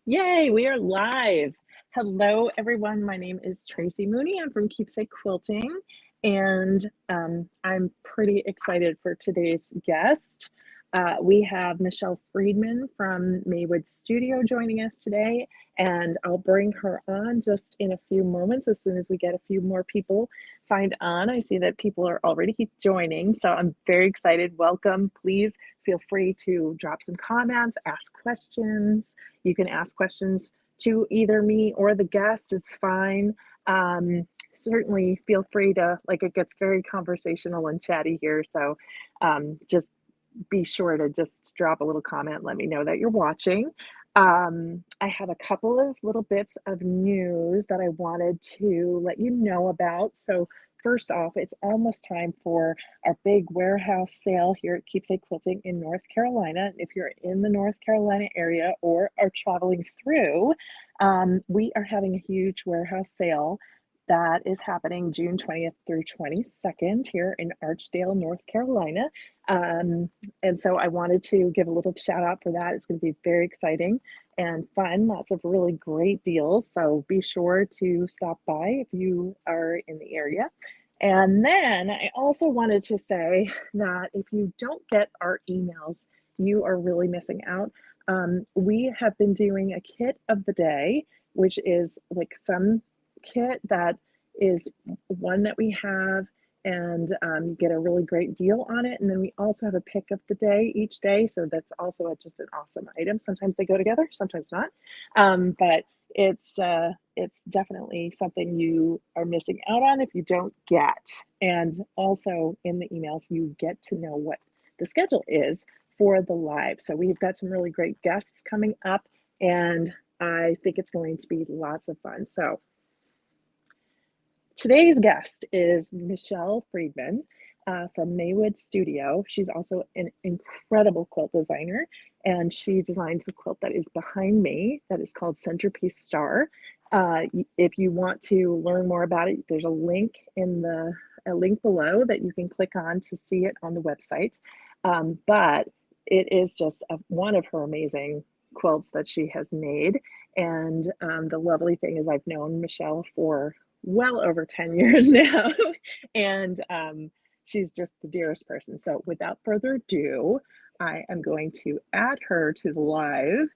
Yay, we are live. Hello, everyone. My name is Tracy Mooney. I'm from Keepsake Quilting, and I'm pretty excited for today's guest. We have Michelle Freedman from Maywood Studio joining us today, and I'll bring her on just in a few moments as soon as we get a few more people signed on. I see that people are already joining, so I'm very excited. Welcome. Please feel free to drop some comments, ask questions. You can ask questions to either me or the guest, it's fine. Certainly feel free to, like, it gets very conversational and chatty here, so just be sure to just drop a little comment, let me know that you're watching. I have a couple of little bits of news that I wanted to let you know about. So first off, it's almost time for our big warehouse sale here at Keepsake Quilting in North Carolina. If you're in the North Carolina area or are traveling through, we are having a huge warehouse sale that is happening June 20th through 22nd here in Archdale, North Carolina. And so I wanted to give a little shout out for that. It's going to be very exciting and fun, lots of really great deals. So be sure to stop by if you are in the area. And then I also wanted to say that if you don't get our emails, you are really missing out. We have been doing a kit of the day, which is like some kit that is one that we have, and you get a really great deal on it. And then we also have a pick of the day each day. So that's also just an awesome item. Sometimes they go together, sometimes not. But it's definitely something you are missing out on if you don't get. And also in the emails, you get to know what the schedule is for the live. So we've got some really great guests coming up, and I think it's going to be lots of fun. So today's guest is Michelle Freedman from Maywood Studio. She's also an incredible quilt designer, and she designed the quilt that is behind me that is called Centerpiece Star. If you want to learn more about it, there's a link below that you can click on to see it on the website. But it is just one of her amazing quilts that she has made. And the lovely thing is I've known Michelle for well over 10 years now, and she's just the dearest person. So without further ado, I am going to add her to the live,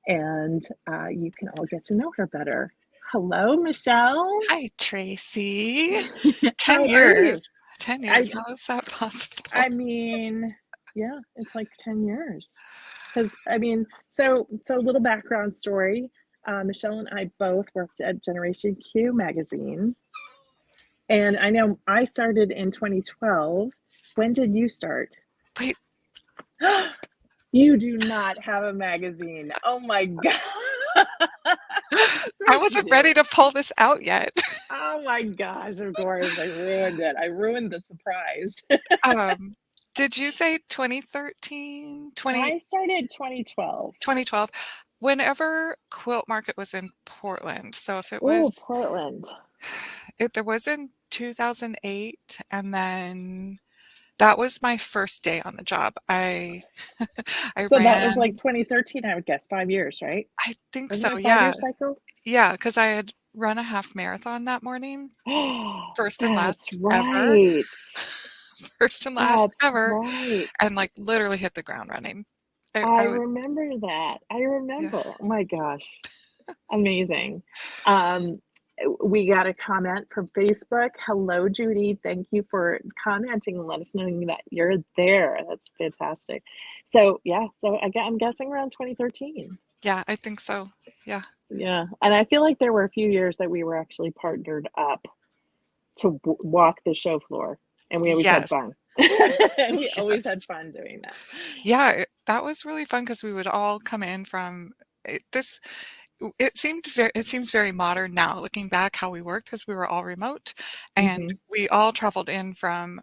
and you can all get to know her better. Hello, Michelle. Hi, Tracy. 10 How are you? years. 10 I, years. How is that possible? I mean, yeah, it's like 10 years. Because, I mean, so a little background story. Michelle and I both worked at Generation Q magazine. And I know I started in 2012. When did you start? Wait, You do not have a magazine. Oh my God. Of I course you wasn't ready do. to pull this out yet. Oh my gosh, of course. I ruined it. I ruined the surprise. Um, did you say 2013, I started 2012. 2012? Whenever Quilt Market was in Portland. So if it Oh, was, Portland. there was in 2008, and then that was my first day on the job. I So that was like ran, 2013, I would guess, 5 years, right? I think Wasn't so, it a 5 year yeah. cycle? Yeah, because I had run a half marathon that morning. Oh, First and that's last ever. right. First and last That's ever, right. and, like, literally hit the ground running. I I was remember that. I yeah. remember. Oh my gosh. Amazing. Um, we got a comment from Facebook. Hello, Judy. Thank you for commenting and let us know that you're there. That's fantastic. So yeah, so I'm guessing around 2013. Yeah, I think so. Yeah. Yeah, and I feel like there were a few years that we were actually partnered up to walk the show floor, and we always had Yes. fun. We always Yes. had fun doing that. Yeah, that was really fun because we would all come in from this it seems very modern now looking back how we worked because we were all remote, and Hmm. we all traveled in from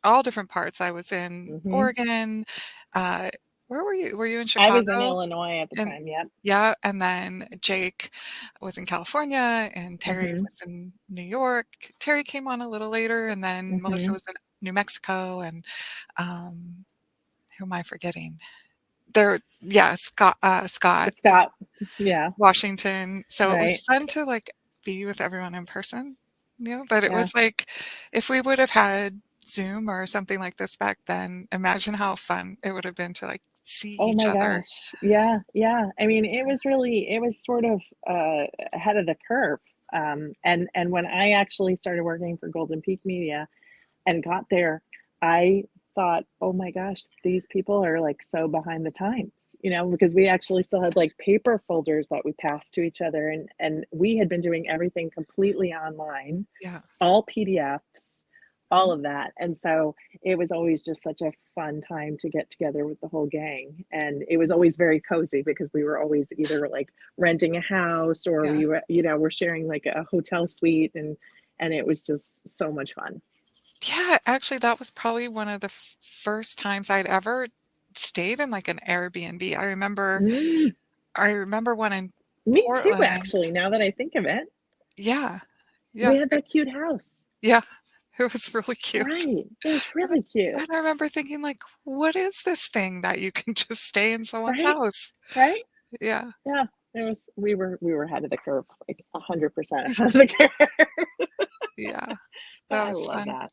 all different parts. I was in Hmm. Oregon, uh, where were you? Were you in I was in Chicago? Illinois at the And time. Yep. yeah, and then Jake was in California and Terry Hmm. was in New York. Terry came on a little later, and then Melissa Hmm. was in New Mexico, and, who am I forgetting? There yeah, Scott is Scott. Yeah, Washington, so it was right. fun to, like, be with everyone in person, but it Yeah. was like, if we would have had Zoom or something like this back then, imagine how fun it would have been to, like, see Oh each my other. gosh. Yeah, yeah. I mean, it was sort of ahead of the curve. And when I actually started working for Golden Peak Media and got there, I thought, oh my gosh, these people are like so behind the times, because we actually still had like paper folders that we passed to each other, and we had been doing everything completely online, Yeah. all PDFs, all Mhm. of that. And so it was always just such a fun time to get together with the whole gang. And it was always very cozy because we were always either like renting a house or Yeah. we were, we're sharing like a hotel suite, and it was just so much fun. Yeah, actually, that was probably one of the first times I'd ever stayed in, like, an Airbnb. Mm, I remember one in me too, Portland. actually, now that I think of it. Yeah. Yeah. We had that cute house. Yeah. It was really cute. Right. It was And I really cute. and I remember thinking, like, "What is this thing that you can just stay in someone's Right? house?" Right? Yeah. Yeah. It was we were ahead of the curve, like 100% ahead of the curve. Yeah. But That I was love fun. that.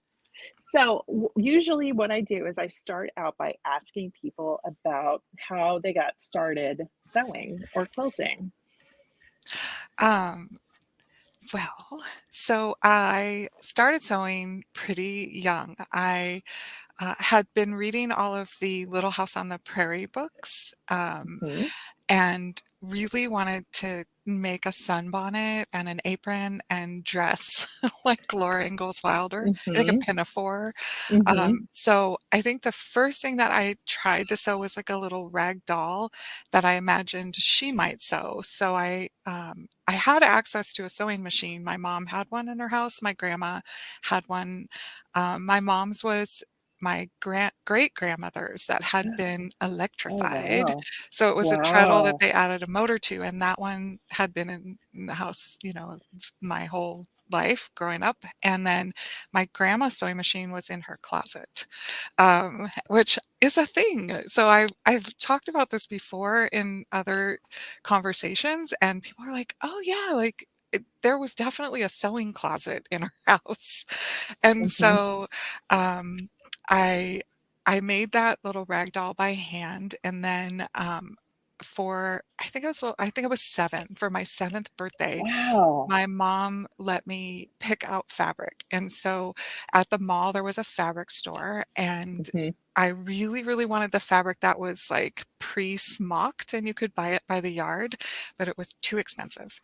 So, usually what I do is I start out by asking people about how they got started sewing or quilting. Um, well, so I started sewing pretty young. I, had been reading all of the Little House on the Prairie books, Mhm. and really wanted to make a sunbonnet and an apron and dress like Laura Ingalls Wilder, like a Mhm. pinafore. Mhm. So I think the first thing that I tried to sew was like a little rag doll that I imagined she might sew. So I had access to a sewing machine. My mom had one in her house. My grandma had one. My mom's was my great grandmother's that had been Oh, electrified. wow. So it was a treadle that Wow. they added a motor to, and that one had been in the house, my whole life growing up. And then my grandma's sewing machine was in her closet, which is a thing. So I've talked about this before in other conversations, and people are like, "Oh yeah, like there was definitely a sewing closet in our house." And Mhm. so um, I I made that little rag doll by hand, and then for I think I was 7 for my 7th birthday. Wow. My mom let me pick out fabric, and so at the mall, there was a fabric store, and Mhm. I really, really wanted the fabric that was, like, pre-smocked, and you could buy it by the yard, but it was too expensive,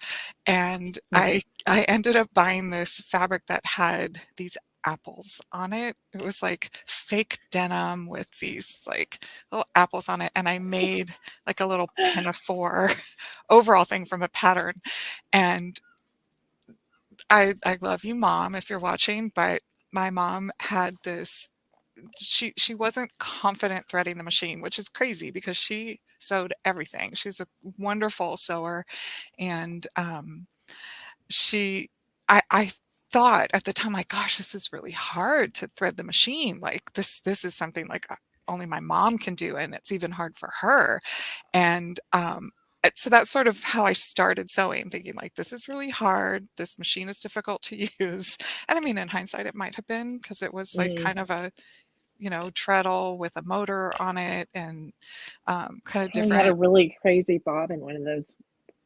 and Mhm. I ended up buying this fabric that had these apples on it. It was, like, fake denim with these, like, little apples on it, and I made, like, a little pinafore overall thing from a pattern, and I love you, mom, if you're watching, but my mom had this she wasn't confident threading the machine, which is crazy because she sewed everything. She's a wonderful sewer, and, she I thought at the time, like, "Gosh, this is really hard to thread the machine, like, this is something, like, only my mom can do, and it's even hard for her." And, so that's sort of how I started sewing, thinking like, "This is really hard. This machine is difficult to use." And I mean, in hindsight, it might have been because it was like Mm. kind of a, treadle with a motor on it and, kinda Oh, you had a different. really crazy bobbin, one of those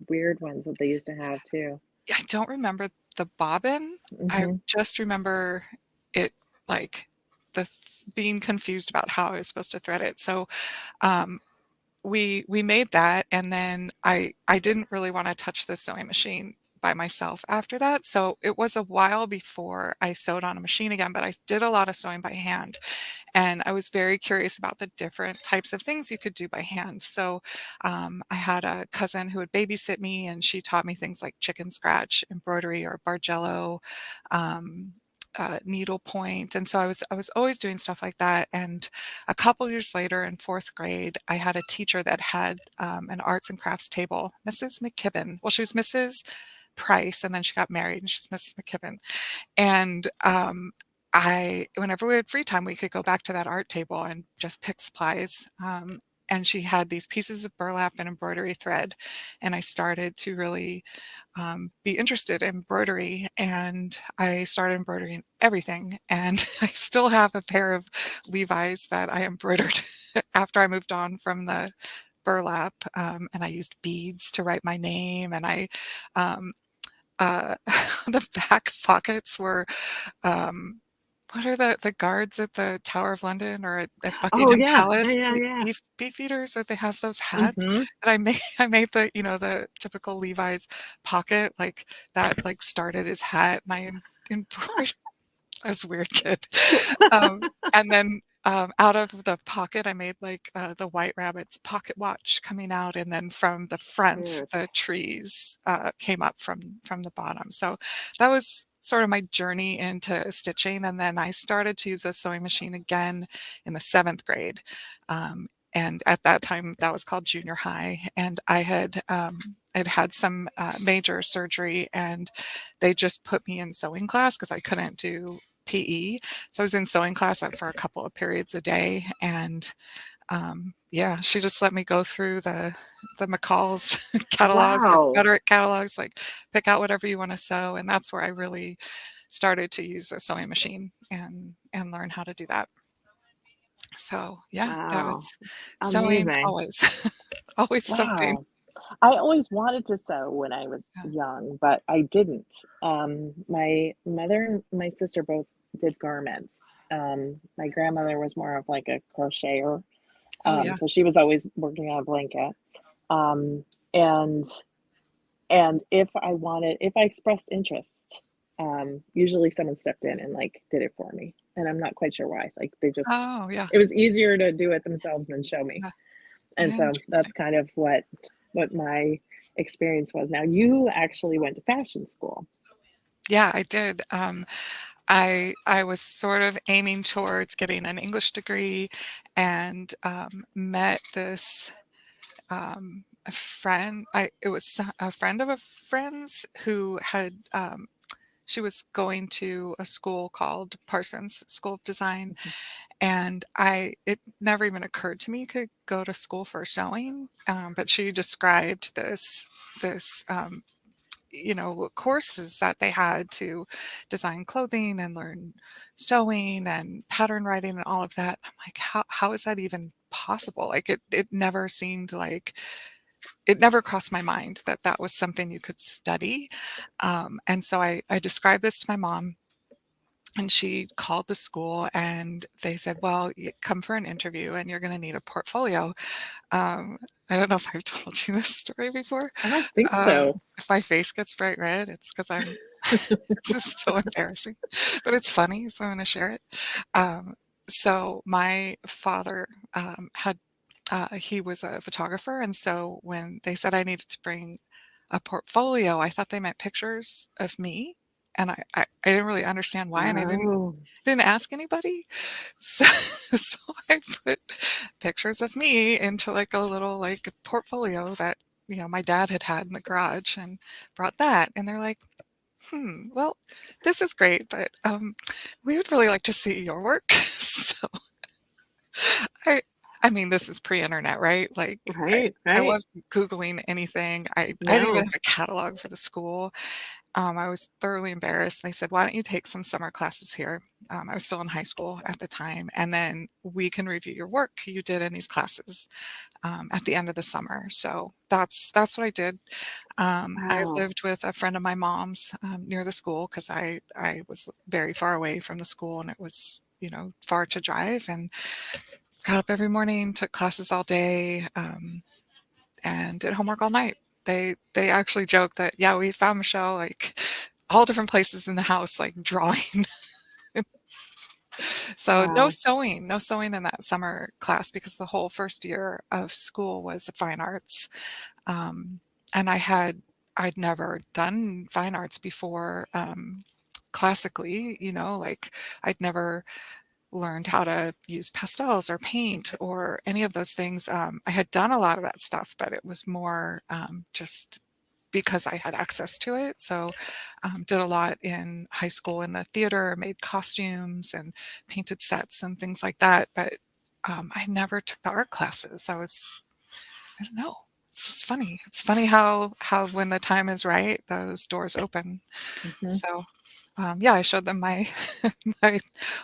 weird ones that they used to have too. I don't remember the bobbin. I Mhm. just remember it, like, being confused about how I was supposed to thread it. So, um we made that, and then I didn't really wanna touch the sewing machine by myself after that, so it was a while before I sewed on a machine again, but I did a lot of sewing by hand, and I was very curious about the different types of things you could do by hand. So, I had a cousin who would babysit me, and she taught me things like chicken scratch, embroidery, or bargello, um, needlepoint, and so I was always doing stuff like that. And a couple years later, in 4th grade, I had a teacher that had an arts and crafts table, Mrs. McKibben. Well, she was Mrs. Price, and then she got married, and she's Mrs. McKibben. And, whenever we had free time, we could go back to that art table and just pick supplies, and she had these pieces of burlap and embroidery thread, and I started to really be interested in embroidery, and I started embroidering everything. And I still have a pair of Levi's that I embroidered after I moved on from the burlap, and I used beads to write my name, and I um, uh, the back pockets were um, what are the guards at the Tower of London or at Oh Buckingham yeah, yeah, Palace? yeah, yeah. Beef eaters, or they have those hats? Mm-hmm. And I made the, the typical Levi's pocket, like, that, like, started his hat, and I embroidered. I was a weird kid. And then, out of the pocket, I made, like, the White Rabbit's pocket watch coming out, and then from the front, Cute. the trees, came up from the bottom. So that was sort of my journey into stitching, and then I started to use a sewing machine again in the 7th grade. And at that time, that was called junior high, and I'd had some, major surgery, and they just put me in sewing class because I couldn't do PE. So I was in sewing class for a couple of periods a day, and yeah, she just let me go through the McCall's catalogs or Wow. Confederate catalogs, like, pick out whatever you want to sew, and that's where I really started to use a sewing machine and learn how to do that. So yeah, that Wow. was sewing Amazing. always, always something. Wow. I always wanted to sew when I was Yeah. young, but I didn't. My mother and my sister both did garments. My grandmother was more of like a crocheter. Oh yeah. So she was always working on a blanket. Um, and if I expressed interest, usually someone stepped in and like did it for me. And I'm not quite sure why. Like Oh yeah. it was easier to do it themselves than show me. Yeah. And so that's Interesting. kind of what my experience was. Now you actually went to fashion school. Yeah, I did. I was sort of aiming towards getting an English degree, and met this a friend. It was a friend of a friend's who had. She was going to a school called Parsons School of Design, Mhm. and it never even occurred to me you could go to school for sewing. But she described this courses that they had to design clothing and learn sewing and pattern writing and all of that. I'm like, how is that even possible? Like, it never seemed like it never crossed my mind that that was something you could study. And so I described this to my mom, and she called the school, and they said, well, come for an interview, and you're going to need a portfolio. um, I don't know if I've told you this story before. I don't think so. If my face gets bright red, it's because I'm this is so embarrassing, but it's funny, so I'm gonna share it. Um, so my father, he was a photographer, and so when they said I needed to bring a portfolio, I thought they meant pictures of me, and I didn't really understand why, and I Oh, didn't ask anybody. So, so I put pictures of me into like a little like portfolio that my dad had in the garage, and brought that, and they're like, well, this is great, but we would really like to see your work. So I I mean, this is pre-internet, right? Like, right, I right. wasn't Googling anything. I didn't even No. have a catalog for the school. I was thoroughly embarrassed. They said, "Why don't you take some summer classes here?" I was still in high school at the time, and then we can review your work you did in these classes at the end of the summer. So that's what I did. I Wow. lived with a friend of my mom's near the school because I was very far away from the school, and it was far to drive, and got up every morning, took classes all day, and did homework all night. They actually joke that, yeah, we found Michelle like all different places in the house, like drawing. So Wow. no sewing in that summer class because the whole first year of school was fine arts. Um, and I'd never done fine arts before, classically, like, I'd never learned how to use pastels or paint or any of those things. I had done a lot of that stuff, but it was more just because I had access to it. So, did a lot in high school in the theater, made costumes and painted sets and things like that. But I never took the art classes. I don't know. It's just funny. It's funny how when the time is right, those doors open. Hmm. So, yeah, I showed them my my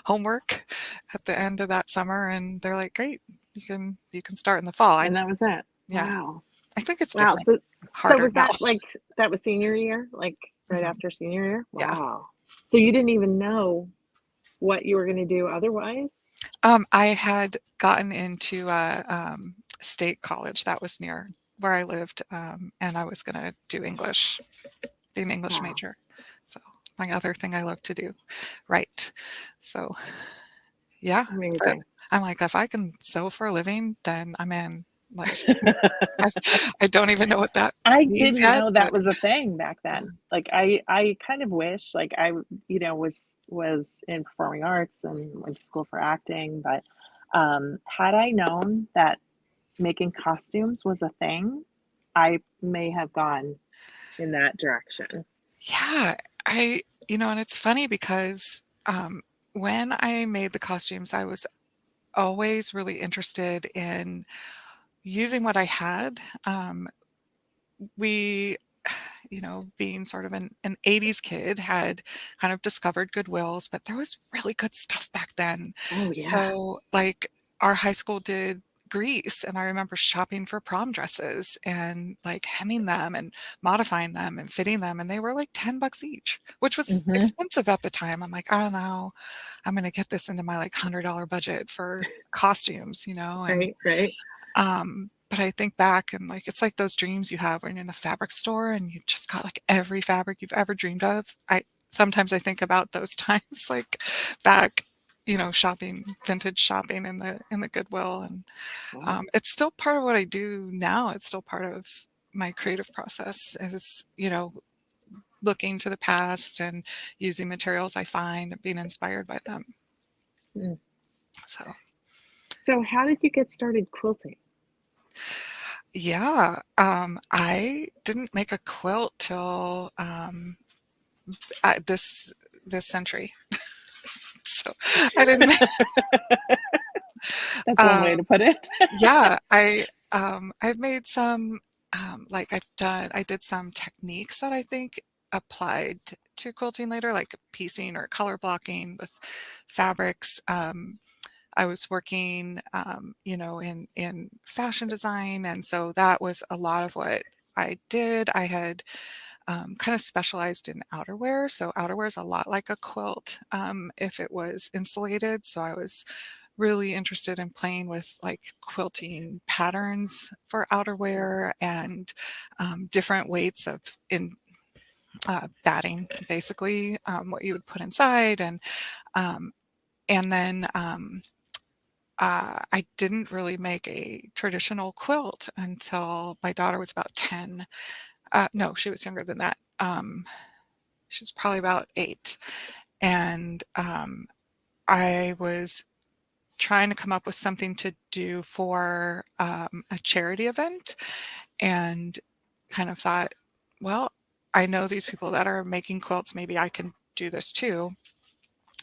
homework at the end of that summer, and they're like, "Great, you can start in the fall." And that was it. Yeah, Wow. I think it's Wow. different, So harder was now. that like that was senior year, like right Mhm. after senior year? Yeah. Wow. So you didn't even know what you were going to do otherwise? I had gotten into a state college that was near where I lived, and I was gonna do English, be an English Wow. major. So my other thing I love to do, right? So yeah, but Amazing. I'm like, if I can sew for a living, then I'm in. Like, I, I don't even know what that I means didn't yet, know but that was a thing back yeah. then. Like I kind of wish like I was in performing arts and went to school for acting, but had I known that making costumes was a thing, I may have gone in that direction. Yeah, and it's funny because when I made the costumes, I was always really interested in using what I had. We, being sort of an 80s kid, had kind of discovered Goodwills, but there was really good stuff back then. Oh yeah. So, like, our high school did Grease, and I remember shopping for prom dresses and like hemming them and modifying them and fitting them, and they were like $10 each, which was Hmm. expensive at the time. I'm like, I don't know, I'm gonna get this into my like $100 budget for costumes, and Right, right. but I think back and like it's like those dreams you have when you're in the fabric store and you just got like every fabric you've ever dreamed of. I sometimes I think about those times like back, shopping, vintage shopping in the Goodwill, and Wow. it's still part of what I do now. It's still part of my creative process is, looking to the past and using materials I find and being inspired by them. Mm. So So how did you get started quilting? yeah, I didn't make a quilt till this century. So I didn't. That's one way Um, to put it. yeah, I've made some like I did some techniques that I think applied to quilting later, like piecing or color blocking with fabrics. I was working, in fashion design, and so that was a lot of what I did. I had kind of specialized in outerwear. So outerwear is a lot like a quilt if it was insulated. So I was really interested in playing with like quilting patterns for outerwear and different weights of in batting, basically what you would put inside, um, and then. I didn't really make a traditional quilt until my daughter was about 10. No, she was younger than that. She was probably about 8. And I was trying to come up with something to do for a charity event and kind of thought, well, I know these people that are making quilts. Maybe I can do this too.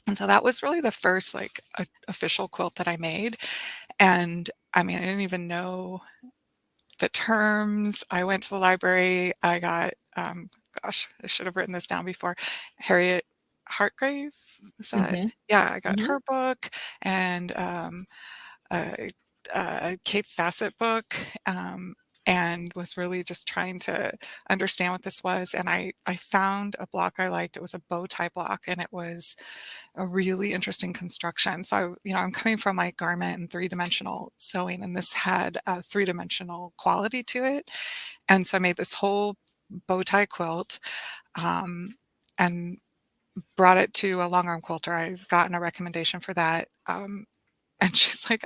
And so that was really the first like official quilt that I made. And I mean, I didn't even know the terms. I went to the library. I got, gosh, I should have written this down before. Harriet Hartgrave, is that? Hmm. Yeah, I got Hmm. her book and a, a Cape Fassett book, and was really just trying to understand what this was. And I found a block I liked. It was a bow tie block, and it was a really interesting construction. So, I'm coming from like garment and three-dimensional sewing, and this had a three-dimensional quality to it. And so I made this whole bow tie quilt, um, and brought it to a long arm quilter. I've gotten a recommendation for that. And she's like,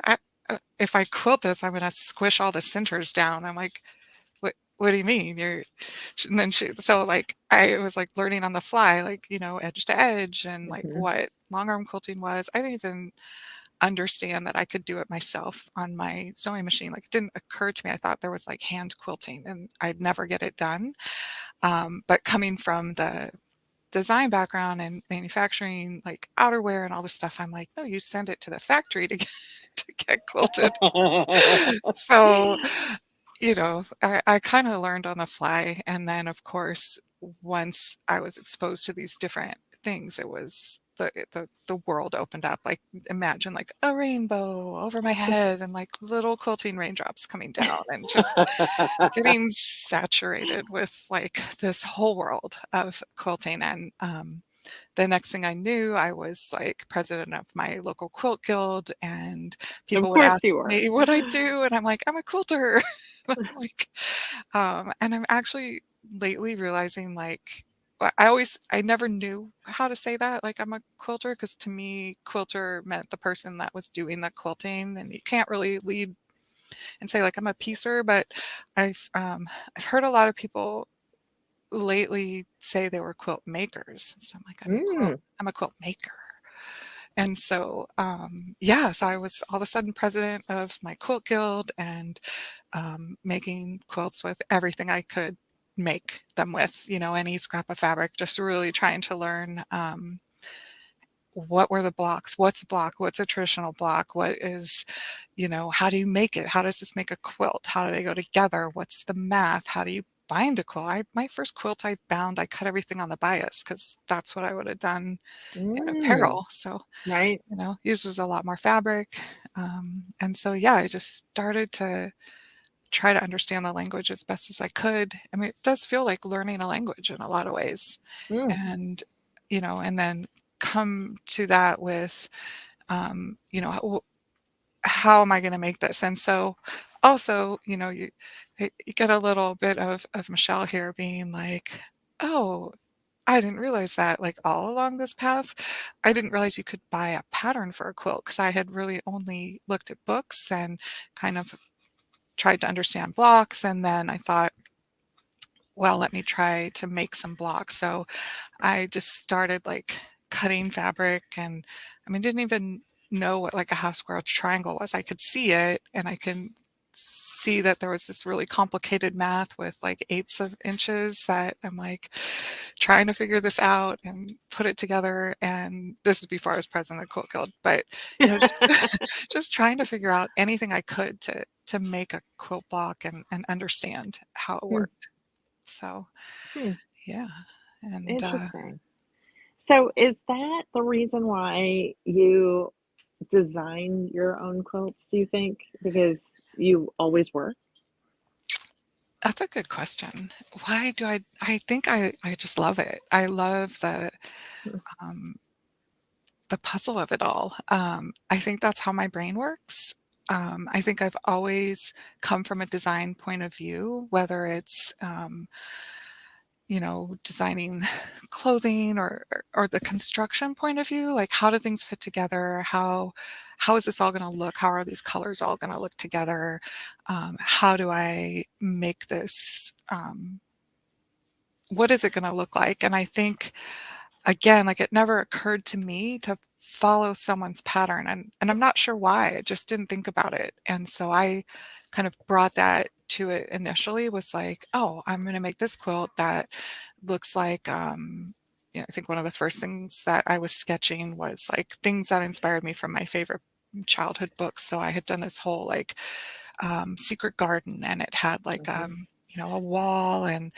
if I quilt this, I'm going to squish all the centers down. I'm like, what do you mean? And then so like, I was like learning on the fly, like, edge to edge and like Hmm. what long arm quilting was. I didn't even understand that I could do it myself on my sewing machine. Like it didn't occur to me. I thought there was like hand quilting and I'd never get it done. But coming from the design background and manufacturing like outerwear and all this stuff, I'm like, no, you send it to the factory to get to get quilted. So, I kind of learned on the fly. And then, of course, once I was exposed to these different things, it was the world opened up. Like, imagine like a rainbow over my head and like little quilting raindrops coming down and just getting saturated with like this whole world of quilting. And the next thing I knew, I was like president of my local quilt guild, and Of people would ask course you were. me what I do, and I'm like, I'm a quilter. I'm like, and I'm actually lately realizing like I never knew how to say that, like I'm a quilter, because to me, quilter meant the person that was doing the quilting, and you can't really lead and say like I'm a piecer, but I've heard a lot of people lately say they were quilt makers. So I'm like, Mm, I'm a quilt maker. And so, yeah, so I was all of a sudden president of my quilt guild and making quilts with everything I could make them with, any scrap of fabric, just really trying to learn what were the blocks, what's a block, what's a traditional block, what is, how do you make it? How does this make a quilt? How do they go together? What's the math? How do you bind a quilt? My first quilt I bound, I cut everything on the bias because that's what I would have done in mm, apparel. So, right. uses a lot more fabric. And so, yeah, I just started to try to understand the language as best as I could. I mean, it does feel like learning a language in a lot of ways. Mm, And, and then come to that with, how am I going to make this? And so also, you get a little bit of Michelle here being like, oh, I didn't realize that like all along this path, I didn't realize you could buy a pattern for a quilt because I had really only looked at books and kind of tried to understand blocks. And then I thought, well, let me try to make some blocks. So I just started like cutting fabric, and I mean, didn't even know what like a half square triangle was. I could see it, and I can see that there was this really complicated math with like eighths of inches that I'm like trying to figure this out and put it together. And this is before I was president of the Quilt Guild, but just just trying to figure out anything I could to make a quilt block and understand how it mm, worked. So hmm, yeah. And interesting. So is that the reason why you design your own quilts, do you think? Because you always were? That's a good question. Why do I think I just love it. I love Mm, um, the puzzle of it all. I think that's how my brain works. I think I've always come from a design point of view, whether it's designing clothing or the construction point of view, like how do things fit together? How is this all going to look? How are these colors all going to look together? How do I make this? What is it going to look like? And I think again, like it never occurred to me to follow someone's pattern, and I'm not sure why. I just didn't think about it. And so I kind of brought that to it initially, was like, oh, I'm going to make this quilt that looks like I think one of the first things that I was sketching was like things that inspired me from my favorite childhood books. So I had done this whole like secret garden, and it had like mhm, a wall and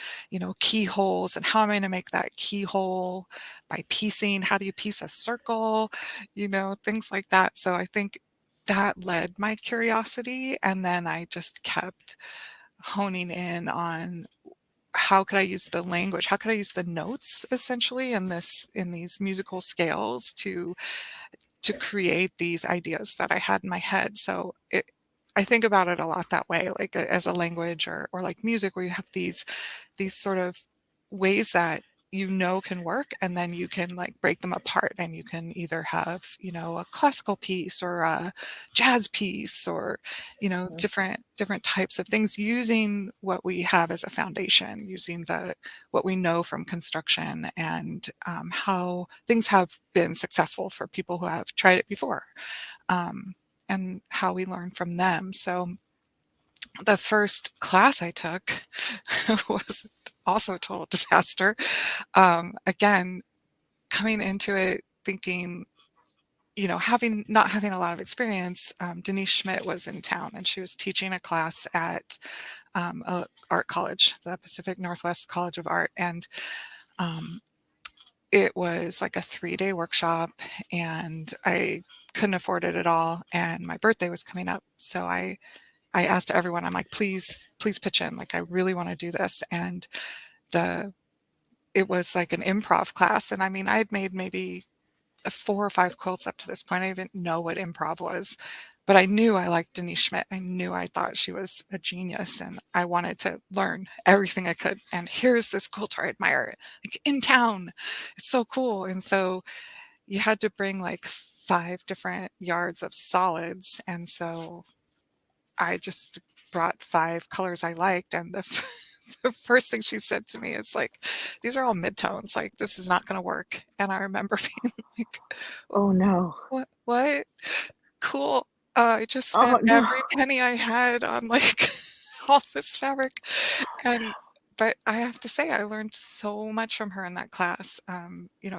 keyholes, and how am I going to make that keyhole by piecing? How do you piece a circle? Things like that. So I think that led my curiosity, and then I just kept honing in on how could I use the language, how could I use the notes essentially in these musical scales to create these ideas that I had in my head. So I think about it a lot that way, like as a language or like music, where you have these sort of ways that can work, and then you can like break them apart, and you can either have a classical piece or a jazz piece, or mhm, different types of things, using what we have as a foundation, using the what we know from construction, and how things have been successful for people who have tried it before, um, and how we learn from them. So the first class I took was also a total disaster. Again, coming into it thinking not having a lot of experience, Denise Schmidt was in town and she was teaching a class at a art college, the Pacific Northwest College of Art, and um, it was like a 3-day workshop, and I couldn't afford it at all. And my birthday was coming up, so I asked everyone, I'm like, please pitch in. Like, I really want to do this. And the it was like an improv class, and I mean, I'd made maybe 4 or 5 quilts up to this point. I didn't know what improv was, but I knew I liked Denise Schmidt. I thought she was a genius, and I wanted to learn everything I could. And here's this quilter I admire, like in town. It's so cool. And so you had to bring like 5 different yards of solids, and so I just brought 5 colors I liked, and the first thing she said to me is like, "These are all midtones. Like, this is not going to work." And I remember being like, Oh no. "What? What? Cool. I just Oh spent no. every penny I had on like all this fabric." And but I have to say, I learned so much from her in that class.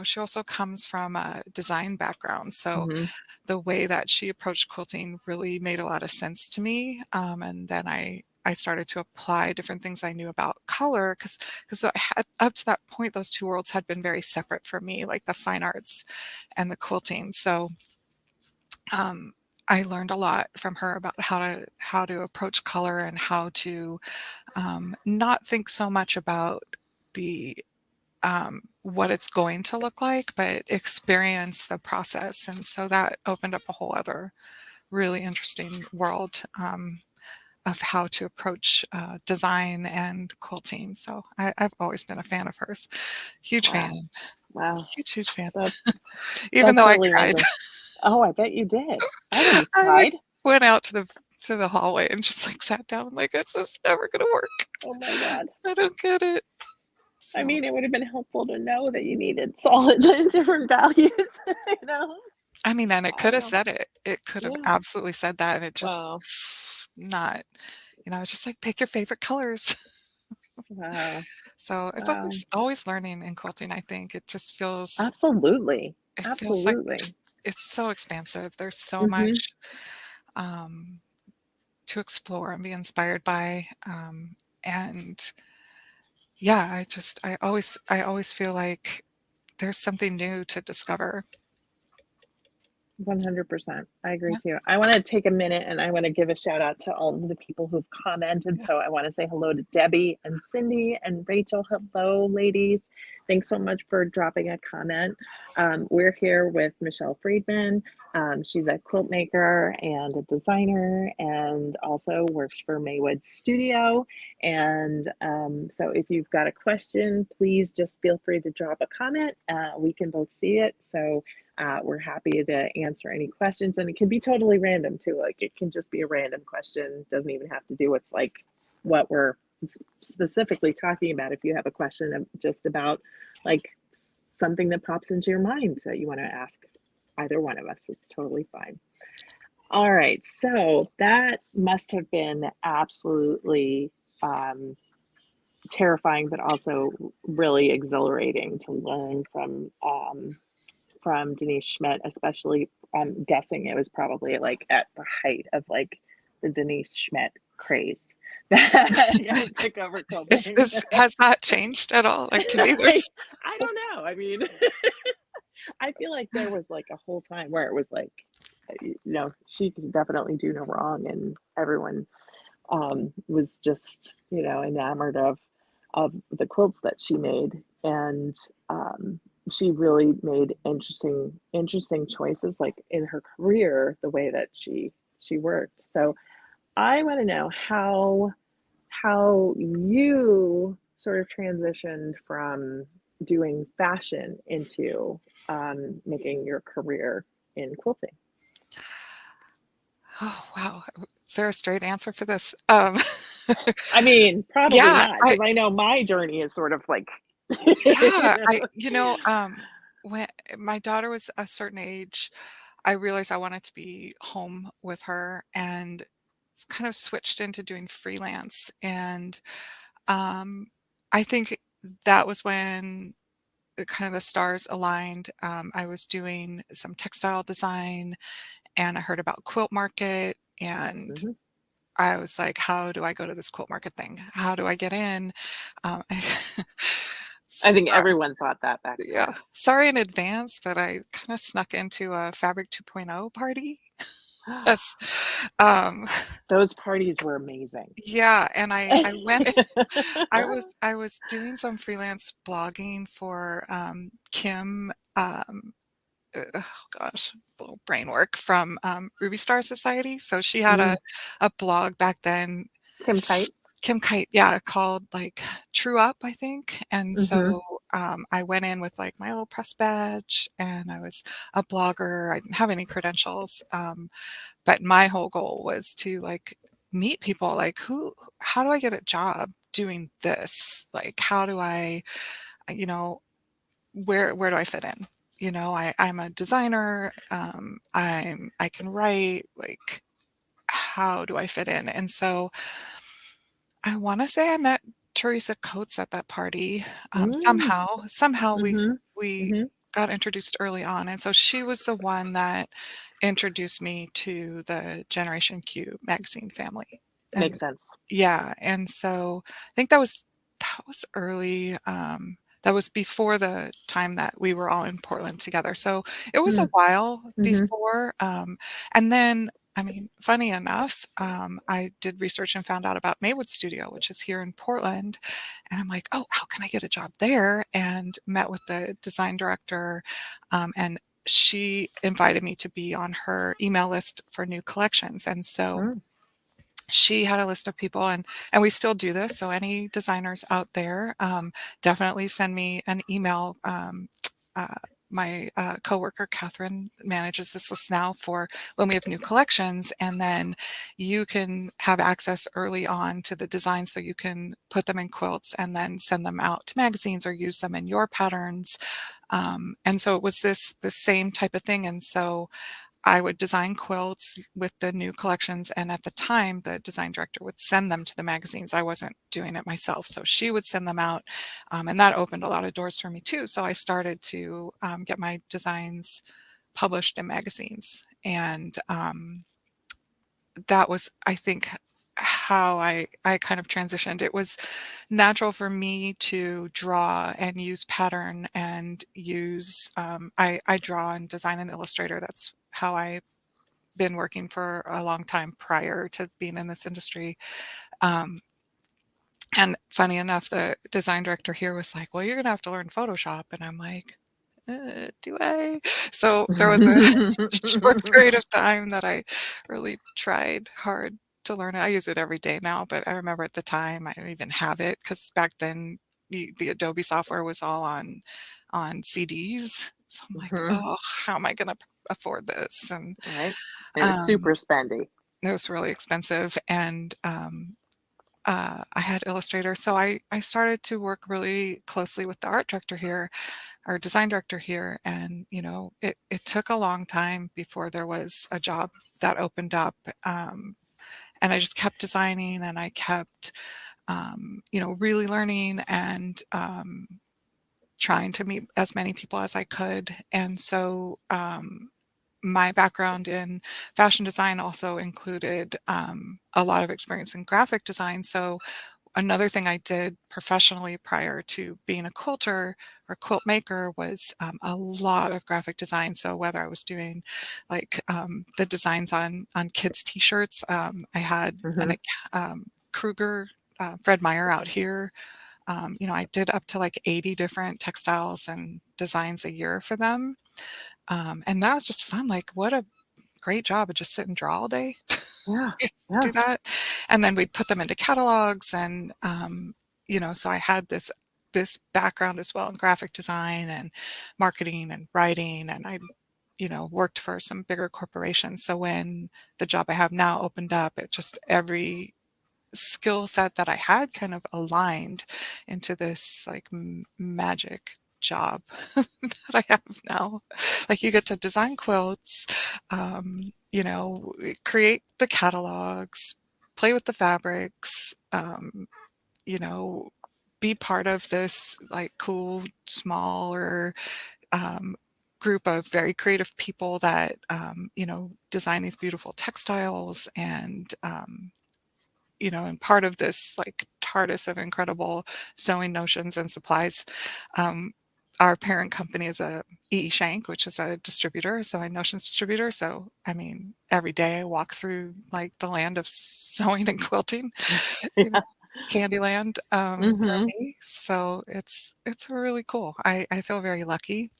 She also comes from a design background, so Hmm. the way that she approached quilting really made a lot of sense to me. And then I started to apply different things I knew about color, because up to that point, those two worlds had been very separate for me, like the fine arts and the quilting. So um, I learned a lot from her about how to approach color, and how to not think so much about the what it's going to look like, but experience the process. And so that opened up a whole other really interesting world of how to approach design and quilting. So I've always been a fan of hers. Huge Wow. fan. Wow. Huge fan. That Even that's though I really cried. wonderful. Oh, I bet you did. I would have I like cried. went out to the hallway and just like sat down. I'm like, this is never gonna work. Oh my God. I don't get it. I So mean, it would have been helpful to know that you needed solid and different values, you know? I mean, and it I could don't have know. said it. It could have Yeah. absolutely said that, and it just Wow. not. It's just like pick your favorite colors. Wow. So it's Wow. always learning in quilting. I think Absolutely. it feels like Absolutely. just it's so expansive. There's so Mhm. much um, to explore and be inspired by. And yeah, I always feel like there's something new to discover. 100%. I agree Yeah, too. I want to take a minute and I want to give a shout out to all of the people who've commented. yeah. So I want to say hello to Debbie and Cindy and Rachel. Hello, ladies. Thanks so much for dropping a comment. We're here with Michelle Freedman. She's a quilt maker and a designer, and also works for Maywood Studio. And so if you've got a question, please just feel free to drop a comment. We can both see it. So we're happy to answer any questions, and it can be totally random too. Like, it can just be a random question, doesn't even have to do with like what we're specifically talking about. If you have a question just about like something that pops into your mind that you want to ask either one of us, it's totally fine. All right, so that must have been absolutely um, terrifying, but also really exhilarating to learn from Denise Schmidt, especially. I'm guessing it was probably like at the height of like the Denise Schmidt craze that kind of took over quilting. Has that changed at all? Like, to me, I, there's I don't know. I mean, I feel like there was like a whole time where it was like, she could definitely do no wrong, and everyone was just, enamored of the quilts that she made. And she really made interesting choices, like in her career, the way that she worked. So I want to know how you sort of transitioned from doing fashion into making your career in quilting. oh wow. Is there a straight answer for this? I mean, probably Yeah, not, because I know my journey is sort of like, you yeah, know. when my daughter was a certain age, I realized I wanted to be home with her, and kind of switched into doing freelance. And um, I think that was when kind of the stars aligned. I was doing some textile design, and I heard about Quilt Market, and Mhm. I was like, "How do I go to this Quilt Market thing? How do I get in?" Um, I think so everyone thought that back yeah, then. sorry in advance, but I kinda snuck into a Fabric 2.0 party. Yes, um, Those parties were amazing. yeah, and I went I was doing some freelance blogging for, Kim, oh gosh, little brain work from, Ruby Star Society, so she had Mm, a blog back then, Kim Kite. Kim Kite, yeah, called, like, True Up, I think, and Mhm. so, I went in with, like, my little press badge, and I was a blogger. I didn't have any credentials, but my whole goal was to, like, meet people, like, who how do I get a job doing this? Like, how do I, you know, where do I fit in? I'm a designer, I can write, like, how do I fit in? And so I wanna say I met Teresa Coates at that party, Mm. somehow Mhm. we Mhm. got introduced early on, and so she was the one that introduced me to the Generation Q magazine family, and Makes sense. yeah, and so I think that was early, that was before the time that we were all in Portland together, so it was a Mm. while Mhm. before, and then, I mean, funny enough, I did research and found out about Maywood Studio, which is here in Portland, and I'm like, "Oh, how can I get a job there?" And met with the design director, and she invited me to be on her email list for new collections, and so Mm. she had a list of people, and we still do this, so any designers out there, definitely send me an email. Uh, my coworker Catherine manages this list now for when we have new collections, and then you can have access early on to the design, so you can put them in quilts and then send them out to magazines or use them in your patterns. And so it was the same type of thing, and so I would design quilts with the new collections, and at the time, the design director would send them to the magazines. I wasn't doing it myself, so she would send them out, and that opened a lot of doors for me too. So I started to get my designs published in magazines, and that was, I think, how I kind of transitioned. It was natural for me to draw and use pattern and use I draw and design in Illustrator. That's how I been working for a long time prior to being in this industry. Um, and funny enough, the design director here was like, "Well, you're gonna have to learn Photoshop," and I'm like, "Do I?" So there was a short period of time that I really tried hard to learn it. I use it every day now, but I remember at the time I didn't even have it because back then the Adobe software was all on CDs. So I'm like, Mhm. "Oh, how am I gonna afford this?" And Right? It was um, super spendy. it was really expensive, and, I had Illustrator, so I started to work really closely with the art director here, our design director here, and, it took a long time before there was a job that opened up, and I just kept designing, and I kept, really learning and, trying to meet as many people as I could, and so, my background in fashion design also included a lot of experience in graphic design. So, another thing I did professionally prior to being a quilter or quilt maker was a lot of graphic design. So, whether I was doing like the designs on kids' t-shirts, I had Mhm. Kruger, Fred Meyer out here. I did up to like 80 different textiles and designs a year for them, and that was just fun. Like, what a great job of just sit and draw all day. Yeah. Yeah. Do that, and then we'd put them into catalogs and, so I had this background as well in graphic design and marketing and writing, and I, worked for some bigger corporations. So when the job I have now opened up, it just every skill set that I had kind of aligned into this like magic job that I have now. Like you get to design quilts, create the catalogs, play with the fabrics, you know, be part of this like cool, smaller group of very creative people that, you know, design these beautiful textiles and part of this like TARDIS of incredible sewing notions and supplies. Um, our parent company is a E. E. Shank, which is a distributor, sewing notions distributor. So, I mean, every day I walk through like the land of sewing and quilting, you know, Yeah. Candyland for Hmm. me. So it's really cool. I feel very lucky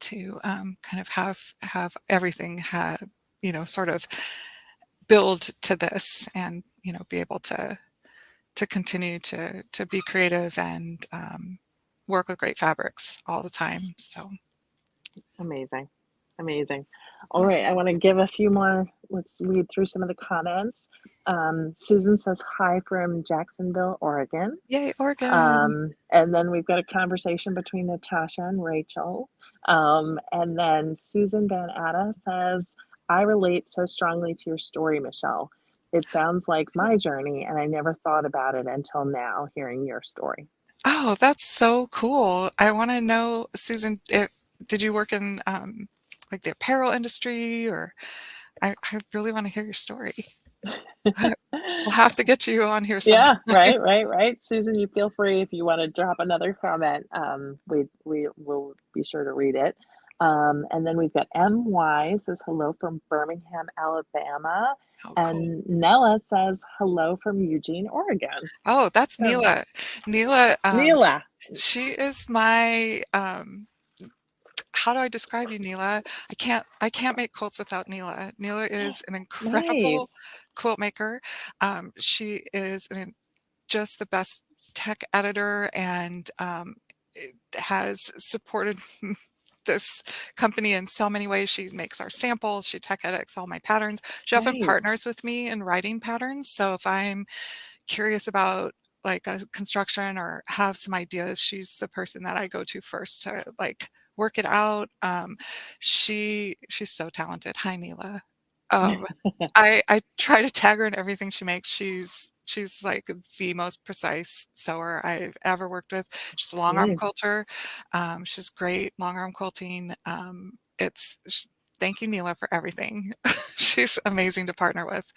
to kind of have everything sort of build to this and be able to continue to be creative and work with great fabrics all the time. So Amazing. Amazing. All right, I want to give a few more. Let's read through some of the comments. Susan says hi from Jacksonville, Oregon. yay, Oregon. And then we've got a conversation between Natasha and Rachel. And then Susan Van Atta says, I relate so strongly to your story, Michelle. It sounds like my journey, and I never thought about it until now, hearing your story. Oh, that's so cool. I want to know, Susan, did you work in like the apparel industry or I really want to hear your story. We'll have to get you on here Yeah, sometime. right, right, right. Susan, you feel free if you want to drop another comment. We will be sure to read it. And then we've got MY says hello from Birmingham, Alabama, Oh, cool. and Nella says hello from Eugene, Oregon. Oh, that's So, Neela. Neela, Neela, she is my how do I describe you, Neela? I can't make quilts without Neela. Neela is an incredible nice, quilt maker. She is just the best tech editor and has supported this company in so many ways. She makes our samples, she tech edits all my patterns. She often nice, partners with me in writing patterns. So if I'm curious about like a construction or have some ideas, she's the person that I go to first to like work it out. She's so talented. Hi, Neela. Um, I try to tag her in everything she makes. She's like the most precise sewer I've ever worked with. She's a long arm nice, quilter. She's great long arm quilting. Thank you, Neela, for everything. She's amazing to partner with.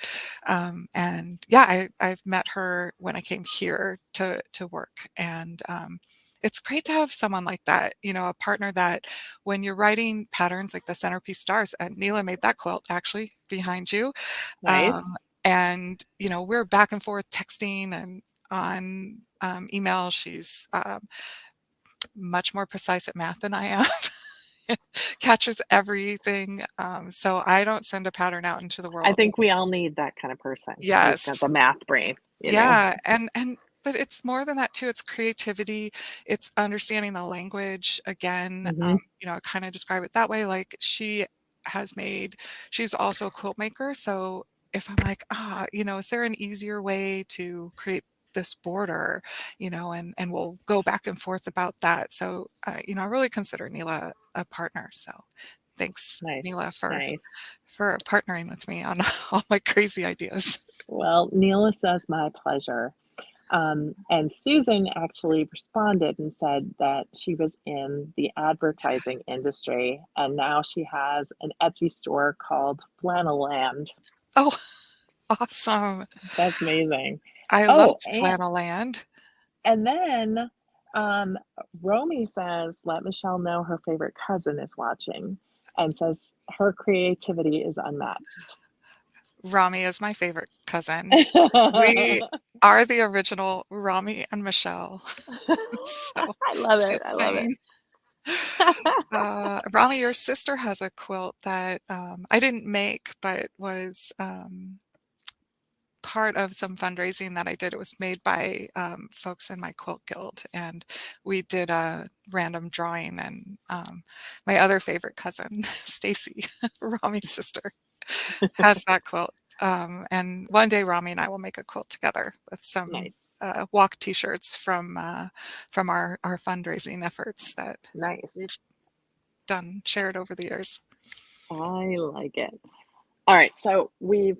And yeah, I've met her when I came here to work, and it's great to have someone like that, a partner that when you're writing patterns like the centerpiece stars, and Neela made that quilt actually behind you. Um, nice, and we're back and forth texting and on email. She's much more precise at math than I am. Catches everything. So I don't send a pattern out into the I world. think we all need that kind of person who's got Yes. the math brain, you know? Yeah, and but it's more than that too. It's creativity. It's understanding the language. Again, Hmm. I kind of describe it that way. Like she's also a quilt maker. So if I'm like, is there an easier way to create this border, and we'll go back and forth about that. So, I really consider Neela a partner. So thanks, Nice, Neela, nice. for partnering with me on all my crazy ideas. Well, Neela says, my pleasure. And Susan actually responded and said that she was in the advertising industry and now she has an Etsy store called Flannel Land. Oh, awesome. That's amazing. I love Oh, Flannel Land. and then um, Romy says, let Michelle know her favorite cousin is watching and says her creativity is unmatched. Rami is my favorite cousin. We are the original Rami and Michelle. So I love it. I just love it. saying. Rami, your sister has a quilt that I didn't make, but was part of some fundraising that I did. It was made by folks in my quilt guild, and we did a random drawing. And my other favorite cousin, Stacy, Rami's sister, has that quilt. And one day, Rami and I will make a quilt together with some Nice. walk T-shirts from our fundraising efforts that Nice. we've done shared over the years. I like it. All right, so we've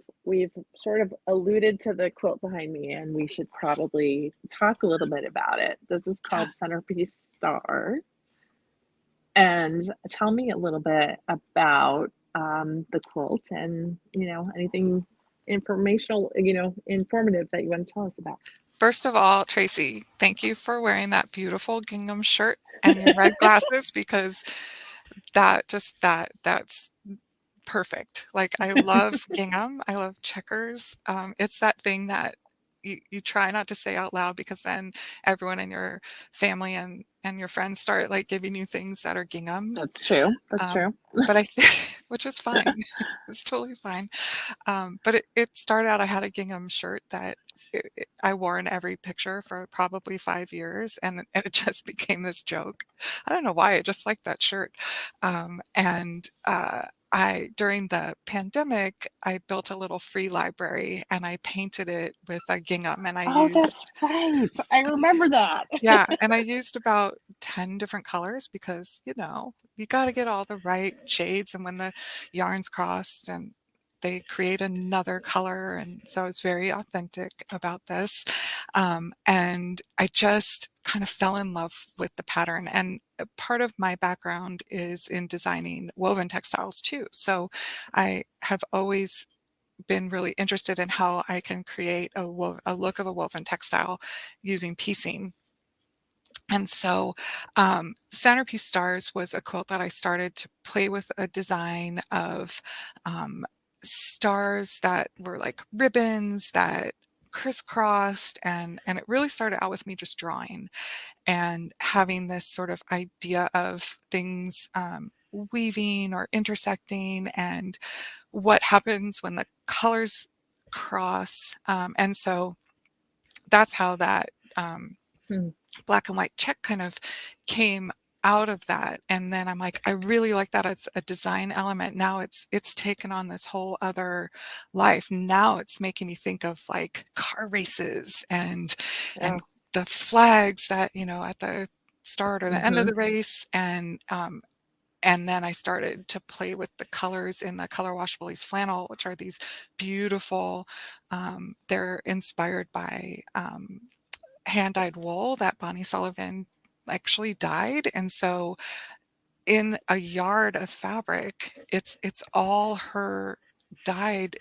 sort of alluded to the quilt behind me, and we should probably talk a little bit about it. This is Yeah. called Centerpiece Star. And tell me a little bit about the quilt and, anything informational, informative that you want to tell us about. First of all, Tracy, thank you for wearing that beautiful gingham shirt and your red glasses because that's perfect. Like, I love gingham, I love checkers. It's that thing that you try not to say out loud because then everyone in your family and your friends start, like, giving you things that are gingham. That's true. That's Um, true. but I think which is fine. It's totally fine. But it started out I had a gingham shirt that I wore in every picture for probably 5 years, and it just became this joke. I don't know why, I just like that shirt. I during the pandemic, I built a little free library, and I painted it with a gingham, and I Oh, that's used right. I remember that. yeah, and I used about 10 different colors because, you gotta get all the right shades, and when the yarns crossed and they create another color, and so I was very authentic about this. And I just kind of fell in love with the pattern, and a part of my background is in designing woven textiles too. So I have always been really interested in how I can create a look of a woven textile using piecing. And so, Centerpiece Stars was a quilt that I started to play with a design of stars that were like ribbons that crisscrossed, and it really started out with me just drawing and having this sort of idea of things weaving or intersecting and what happens when the colors cross. And so that's how that Hmm. black and white check kind of came out of that. And then I'm like, I really like that as a design element. Now it's taken on this whole other life. Now it's making me think of like car races and Yeah. the flags that, at the start or the end of Hmm. the race. And then I started to play with the colors in the Color Wash Woolies flannel, which are these beautiful, they're inspired by hand-dyed wool that Bonnie Sullivan actually dyed, and so in a yard of fabric, it's all her dyed,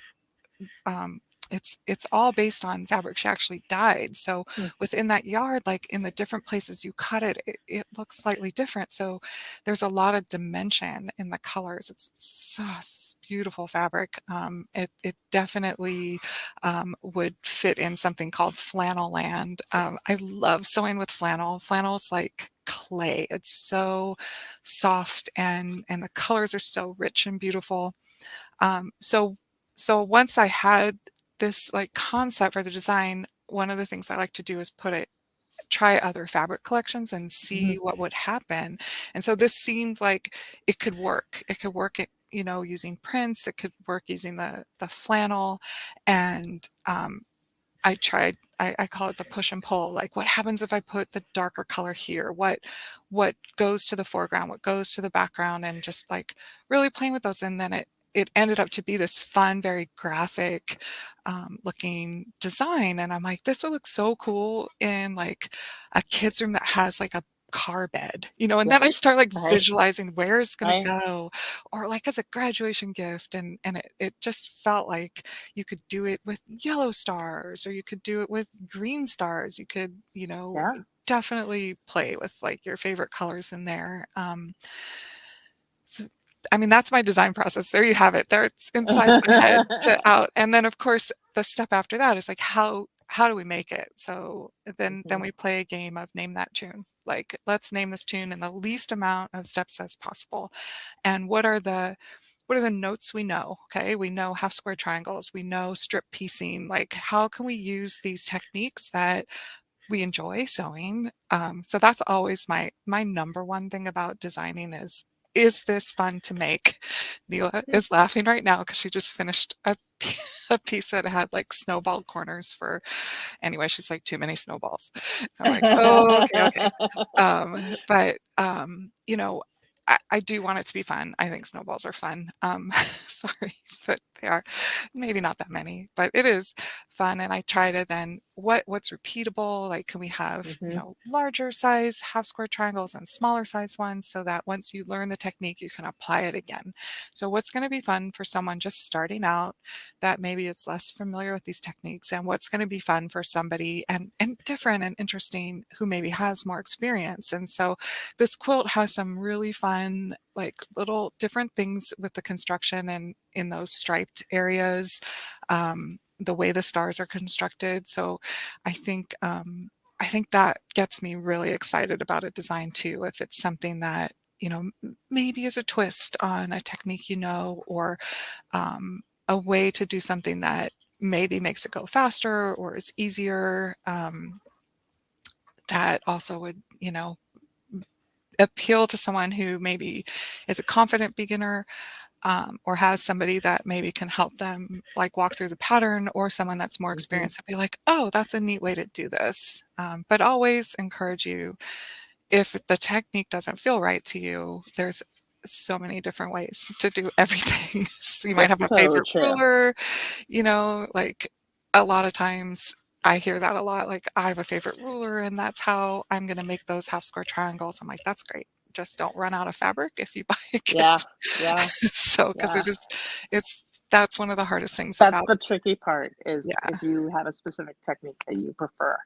um, it's all based on fabric she actually dyed. So within that yard, like in the different places you cut it, it looks slightly different. So there's a lot of dimension in the colors. It's beautiful fabric. It definitely would fit in something called flannel land. I love sewing with flannel. Flannel's like clay. It's so soft and the colors are so rich and beautiful. So once I had this like concept for the design, one of the things I like to do is try other fabric collections and Hmm. see what would happen. And so this seemed like it could work. It could work using prints. It could work using the flannel. And I call it the push and pull. Like, what happens if I put the darker color here? What goes to the foreground? What goes to the background? And just like really playing with those. And then it ended up to be this fun, very graphic looking design. And I'm like, this would look so cool in like a kid's room that has like a car bed, and Yeah. then I start like Right. visualizing where it's going to Right. go, or like as a graduation gift. And it just felt like you could do it with yellow stars or you could do it with green stars. You could, Yeah. definitely play with like your favorite colors in there. So, I mean, that's my design process. There you have it. There it's inside of my head to out. And then of course the step after that is like how do we make it? So then Mhm. we play a game of name that tune. Like, let's name this tune in the least amount of steps as possible. And what are the notes we know? Okay, we know half square triangles, we know strip piecing. Like, how can we use these techniques that we enjoy sewing? So that's always my number one thing about designing is this fun to make? Neela is laughing right now because she just finished a piece that had like snowball corners for anyway. She's like, too many snowballs. I'm like, oh, okay, okay. But I do want it to be fun. I think snowballs are fun. Sorry, but they are. Maybe not that many, but it is fun. And I try to then what's repeatable? Like, can we have, Hmm. larger size half square triangles and smaller size ones so that once you learn the technique, you can apply it again. So what's going to be fun for someone just starting out that maybe is less familiar with these techniques, and what's going to be fun for somebody and different and interesting who maybe has more experience. And so this quilt has some really fun, like little different things with the construction and in those striped areas, the way the stars are constructed. So I think I think that gets me really excited about a design too. If it's something that maybe is a twist on a technique, or a way to do something that maybe makes it go faster or is easier. That also would, appeal to someone who maybe is a confident beginner, or has somebody that maybe can help them like walk through the pattern, or someone that's more Hmm. experienced and be like, oh, that's a neat way to do this. But always encourage you, if the technique doesn't feel right to you, there's so many different ways to do everything. So you might have That's a so favorite true. ruler, like a lot of times I hear that a lot, like I have a favorite ruler and that's how I'm going to make those half square triangles. I'm like, that's great. Just don't run out of fabric if you buy a Yeah, kit. yeah, So, because yeah. that's one of the hardest things That's about, the tricky part is yeah, if you have a specific technique that you prefer,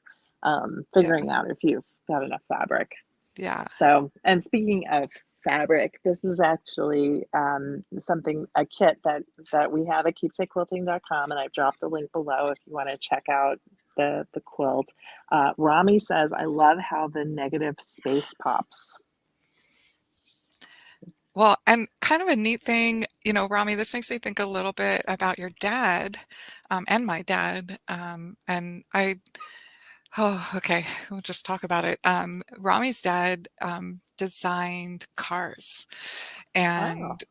yeah, figuring out if you've got enough fabric. yeah, So, and speaking of fabric, this is actually something, a kit that we have at keepsakequilting.com, and I've dropped a link below if you want to check out the quilt. Rami says, I love how the negative space pops. well, and kind of a neat thing, Rami, this makes me think a little bit about your dad, and my dad. And oh, okay, we'll just talk about it. Rami's dad designed cars Oh, and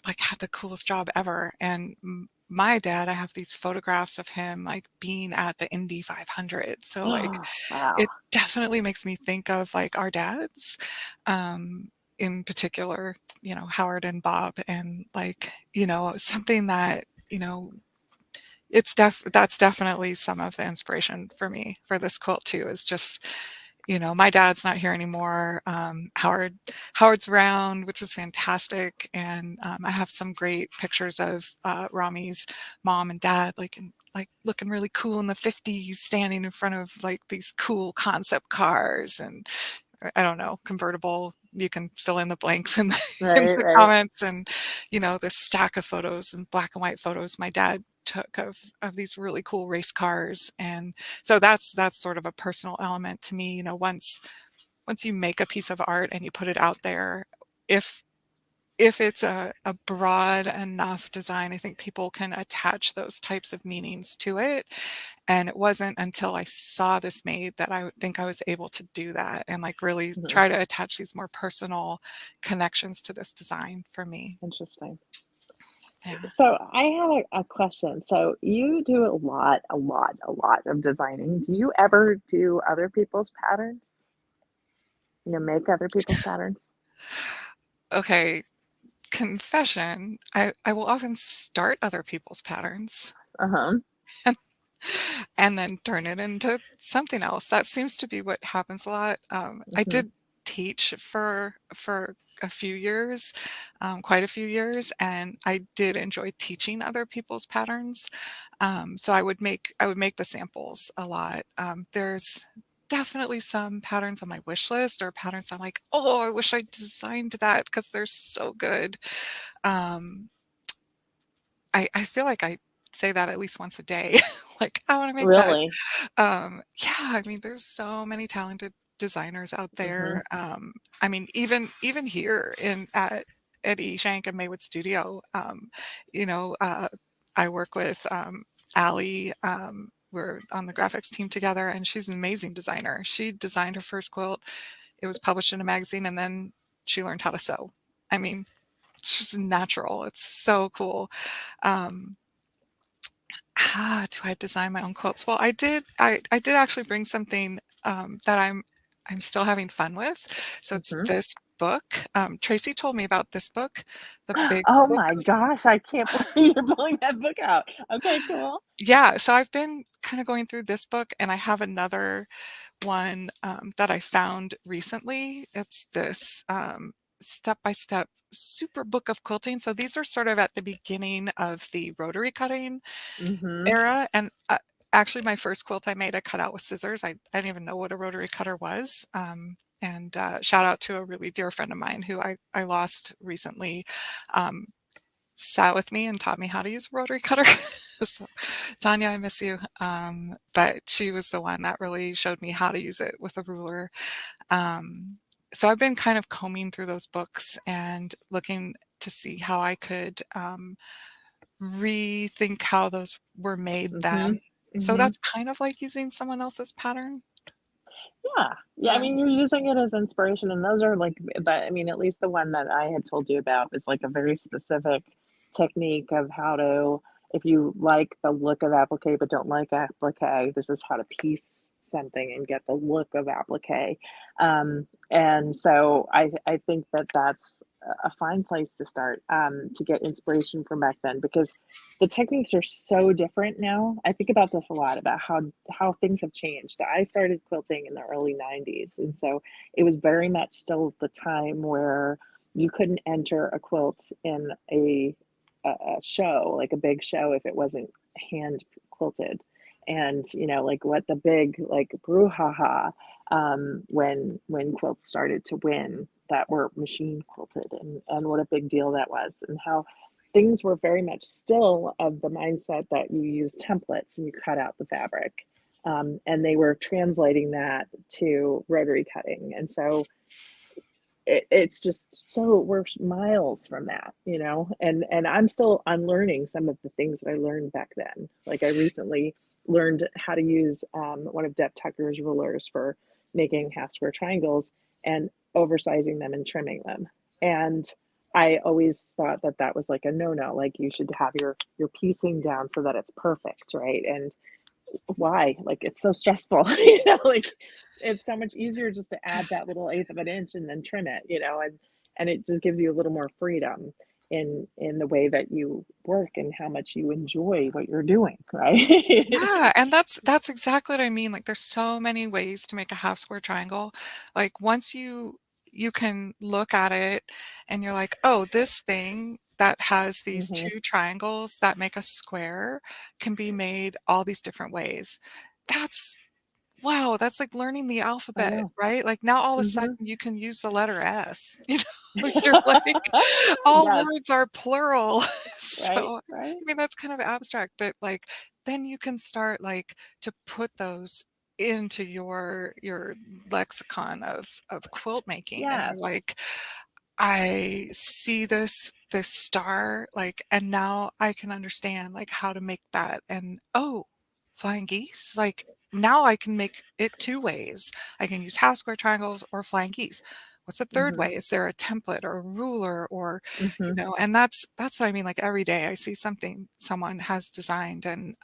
like had the coolest job ever. And my dad, I have these photographs of him like being at the Indy 500. So like wow. it definitely makes me think of like our dads, in particular, Howard and Bob, and like, something that, that's definitely some of the inspiration for me for this quilt too, is just, my dad's not here anymore. Howard's around, which is fantastic. And I have some great pictures of Rami's mom and dad, like looking really cool in the 50s, standing in front of like these cool concept cars and I don't know, convertible. You can fill in the blanks in in Right, the right. comments, and this stack of photos and black and white photos my dad took of these really cool race cars. And so that's sort of a personal element to me. Once you make a piece of art and you put it out there, if it's a broad enough design, I think people can attach those types of meanings to it. And it wasn't until I saw this made that I think I was able to do that and like really Mhm. try to attach these more personal connections to this design for me. Interesting. Yeah. So I have a question. So you do a lot of designing. Do you ever do other people's patterns? Make other people's patterns? Okay. Confession. I will often start other people's patterns Uh-huh. and then turn it into something else. That seems to be what happens a lot. I Hmm. did teach for a few years, quite a few years, and I did enjoy teaching other people's patterns. So I would make the samples a lot. There's definitely some patterns on my wish list, or patterns I'm like, oh, I wish I designed that because they're so good. Um, I feel like I say that at least once a day. Like, I want to make that. Really? Yeah, I mean, there's so many talented designers out Hmm. there. I mean, even here at E Shank and Maywood Studio, you know, uh, I work with Allie. We're on the graphics team together, and she's an amazing designer. She designed her first quilt. It was published in a magazine, and then she learned how to sew. I mean, it's just natural. It's so cool. Um, do I design my own quilts? Well, I did actually bring something that I'm still having fun with. So it's Hmm. this book. Tracy told me about this book, the big Oh book my of, gosh, I can't believe you're pulling that book out. Okay, cool. yeah. So I've been kind of going through this book, and I have another one that I found recently. It's this step by step super book of quilting. So these are sort of at the beginning of the rotary cutting Mhm. era. And actually, my first quilt I made, I cut out with scissors. I didn't even know what a rotary cutter was. And shout out to a really dear friend of mine who I lost recently, um, sat with me and taught me how to use a rotary cutter. So, Tanya, I miss you. But she was the one that really showed me how to use it with a ruler. Um, so I've been kind of combing through those books and looking to see how I could rethink how those were made then. Mhm. So Mhm. that's kind of like using someone else's pattern. Yeah. Yeah, I Yeah. mean, you're using it as inspiration, and those are like but I mean, at least the one that I had told you about was like a very specific technique of how to if you like the look of applique but don't like applique, this is how to piece something and get the look of applique. And so I think that that's a fine place to start to get inspiration from back then because the techniques are so different now. I think about this a lot about how things have changed. I started quilting in the early 90s, and so it was very much still the time where you couldn't enter a quilt in a show, like a big show, if it wasn't hand quilted. And like what the big like brouhaha when quilts started to win that were machine quilted, and what a big deal that was, and how things were very much still of the mindset that you use templates and you cut out the fabric. And they were translating that to rotary cutting. And so it's just so we're miles from that, and I'm still unlearning some of the things that I learned back then. Like I recently learned how to use one of Deb Tucker's rulers for making half square triangles and oversizing them and trimming them. And I always thought that that was like a no-no, like you should have your piecing down so that it's perfect, right? And why? Like it's so stressful, like it's so much easier just to add that little eighth of an inch and then trim it, and it just gives you a little more freedom in the way that you work and how much you enjoy what you're doing, right? Yeah, and that's exactly what I mean. Like there's so many ways to make a half square triangle. Like once you can look at it and you're like, "Oh, this thing that has these Hmm. two triangles that make a square can be made all these different ways." That's wow, that's like learning the I alphabet, know. right? Like now all of a sudden Hmm. you can use the letter S. You're like all Yes. words are plural. Right, So, right. I mean, that's kind of abstract, but like then you can start like to put those into your lexicon of quilt making and you're Yes. like I see this star, like, and now I can understand like how to make that. And oh, flying geese, like now I can make it two ways. I can use half square triangles or flying geese. What's a third Hmm. way? Is there a template or a ruler or, Hmm. and that's what I mean. Like every day I see something someone has designed, and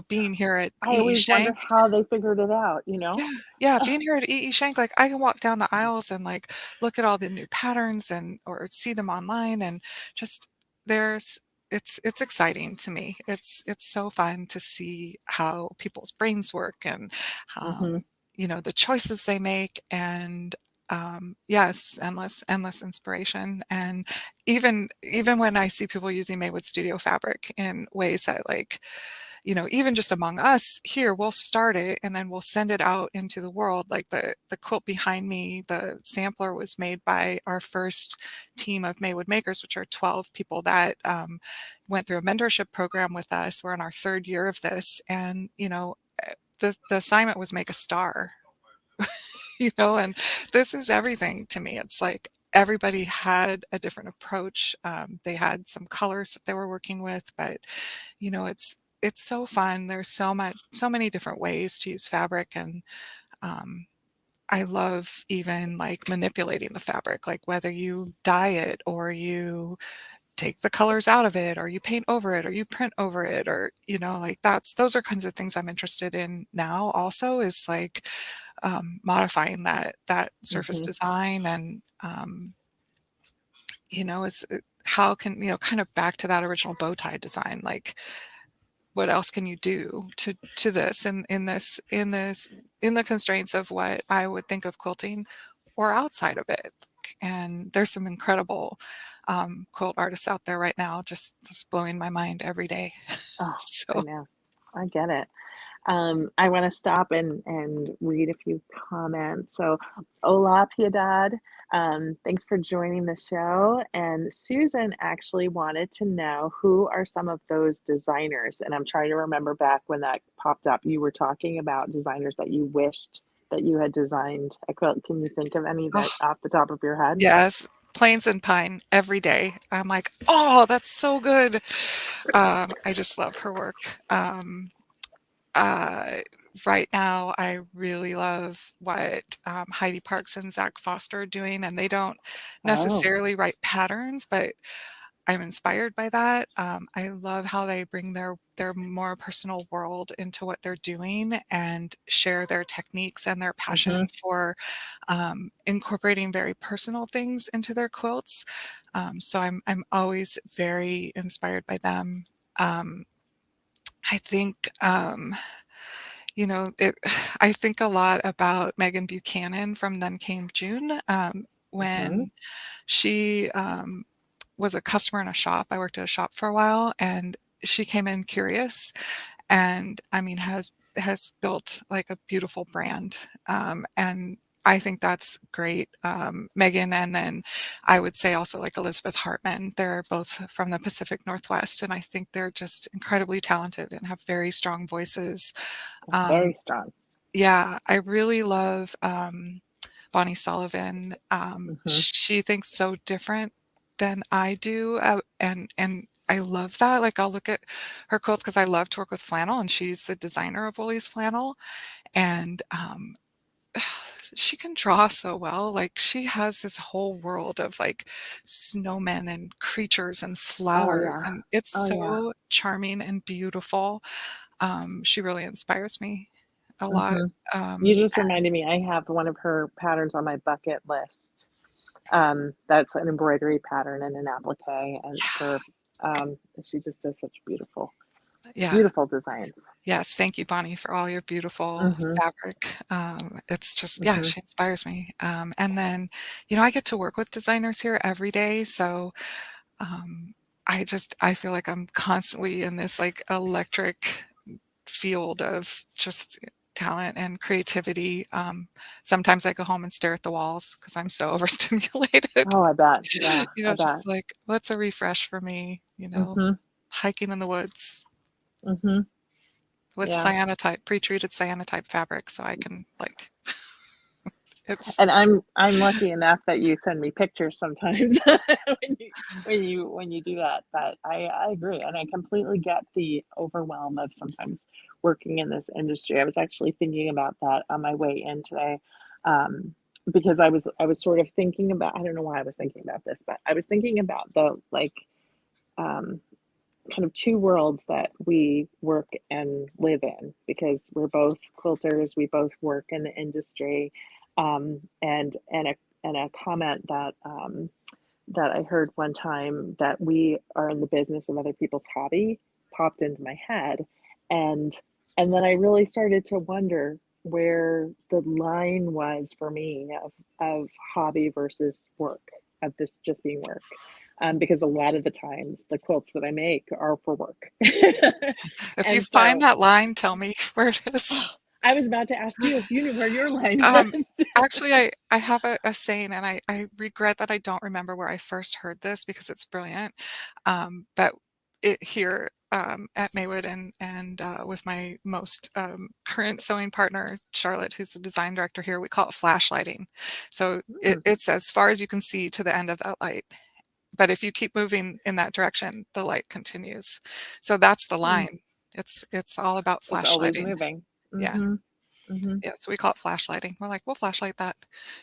being here at I EE always wonder Shank, how they figured it out, yeah, yeah, being here at EE Shank, like, I can walk down the aisles and, like, look at all the new patterns and or see them online and just there's it's exciting to me. It's so fun to see how people's brains work and, Hmm. the choices they make and, yes, endless inspiration, and even when I see people using Maywood Studio fabric in ways that, like, even just among us here, we'll start it and then we'll send it out into the world. Like the quilt behind me, the sampler was made by our first team of Maywood makers, which are 12 people that went through a mentorship program with us. We're in our third year of this, and the assignment was make a star. And this is everything to me. It's like everybody had a different approach. They had some colors that they were working with, but it's so fun. There's so many different ways to use fabric, and um, I love even like manipulating the fabric, like whether you dye it or you take the colors out of it, or you paint over it, or you print over it, or, you know, like those are kinds of things I'm interested in now also, is like modifying that surface Mm-hmm. design. And you know, is how can, you know, kind of back to that original bow tie design, like what else can you do to this, in the constraints of what I would think of quilting, or outside of it. And there's some incredible quilt artists out there right now, just blowing my mind every day. Oh, So I know. I get it. I want to stop and read a few comments. So, hola, Piedad. Thanks for joining the show. And Susan actually wanted to know who are some of those designers. And I'm trying to remember back when that popped up. You were talking about designers that you wished that you had designed a quilt. Can you think of any that oh, off the top of your head? yes, plains and pine every day. I'm like, oh, that's so good. I just love her work. Uh, right now, I really love what Heidi Parks and Zach Foster are doing, and they don't Oh, necessarily write patterns, but I'm inspired by that. I love how they bring their more personal world into what they're doing, and share their techniques and their passion mm-hmm. for incorporating very personal things into their quilts. So I'm always very inspired by them. Um, I think. You know, I think a lot about Megan Buchanan from Then Came June, Mm-hmm. when she was a customer in a shop. I worked at a shop for a while, and she came in curious, and I mean has built like a beautiful brand, and I think that's great. Megan, and then I would say also like Elizabeth Hartman. They're both from the Pacific Northwest, and I think they're just incredibly talented and have very strong voices. Um, Very strong. yeah, I really love Bonnie Sullivan. Mm-hmm. She thinks so different than I do, and I love that. Like I'll look at her quilts because I love to work with flannel, and she's the designer of Woolly's flannel, and she can draw so well. Like she has this whole world of like snowmen and creatures and Oh flowers, yeah. and it's Oh yeah. so charming and beautiful. She really inspires me a lot. Mm-hmm. You Um, just reminded me, I have one of her patterns on my bucket list. That's an embroidery pattern and an applique, and for she just does such beautiful, yeah. beautiful designs. Yes, thank you, Bonnie, for all your beautiful Mm-hmm. fabric. It's just, yeah, Mm-hmm. she inspires me. And then, you know, I get to work with designers here every day, so um, I feel like I'm constantly in this like electric field of just talent and creativity. Sometimes I go home and stare at the walls because I'm so overstimulated. Oh, I bet. Yeah, You I know, bet. just like what's a refresh for me, you know, Mm-hmm. hiking in the woods Mm-hmm. with Yeah. cyanotype, pre-treated cyanotype fabric, so I can like it's And I'm lucky enough that you send me pictures sometimes when you do that. But I agree, and I completely get the overwhelm of sometimes working in this industry. I was actually thinking about that on my way in today, because I was sort of thinking about, I don't know why I was thinking about this, but I was thinking about the like um, kind of two worlds that we work and live in, because we're both quilters, we both work in the industry, and a comment that that I heard one time, that we are in the business of other people's hobby, popped into my head, and and then I really started to wonder where the line was for me of hobby versus work, of this just being work, because a lot of the times the quilts that I make are for work. if you And find so that line, tell me where it is. I was about to ask you if you knew where your line Um, was. actually, I have a saying, and I regret that I don't remember where I first heard this because it's brilliant. But it here at Maywood, and with my most current sewing partner, Charlotte, who's the design director here, we call it flashlighting. So Hmm. it's as far as you can see to the end of that light. But if you keep moving in that direction, the light continues. So that's the Hmm. line. It's all about It's always flashlighting. moving. Yeah. Hmm. Hmm. Yeah, so we call it flashlighting. We're like, "We'll flashlight that,"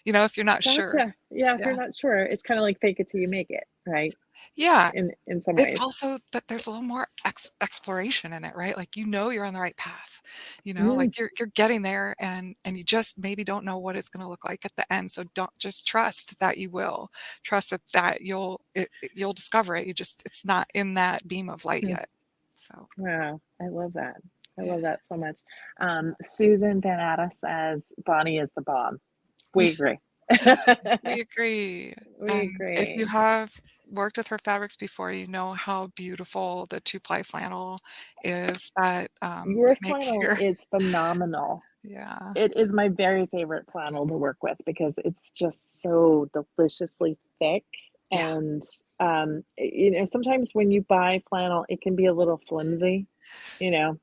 you know, if you're not sure. Gotcha. Yeah, if you're Yeah. not sure, it's kind of like fake it till you make it. right? Yeah. In some It's ways. also but there's a little more exploration in it, right? Like, you know you're on the right path, Mm, like, you're getting there and you just maybe don't know what it's gonna look like at the end, so don't just trust that you will. Trust that you'll discover it, it's not in that beam of light mm. yet. So, Wow, I love that. I yeah. love that so much. Susan Banata says Bonnie is the bomb. We We agree. we agree, We and if you agree. have worked with her fabrics before, you know how beautiful the two-ply flannel is that, we Your make flannel here. is phenomenal. Yeah. It is my very favorite flannel to work with because it's just so deliciously thick. Yeah. And, sometimes when you buy flannel, it can be a little flimsy, you know,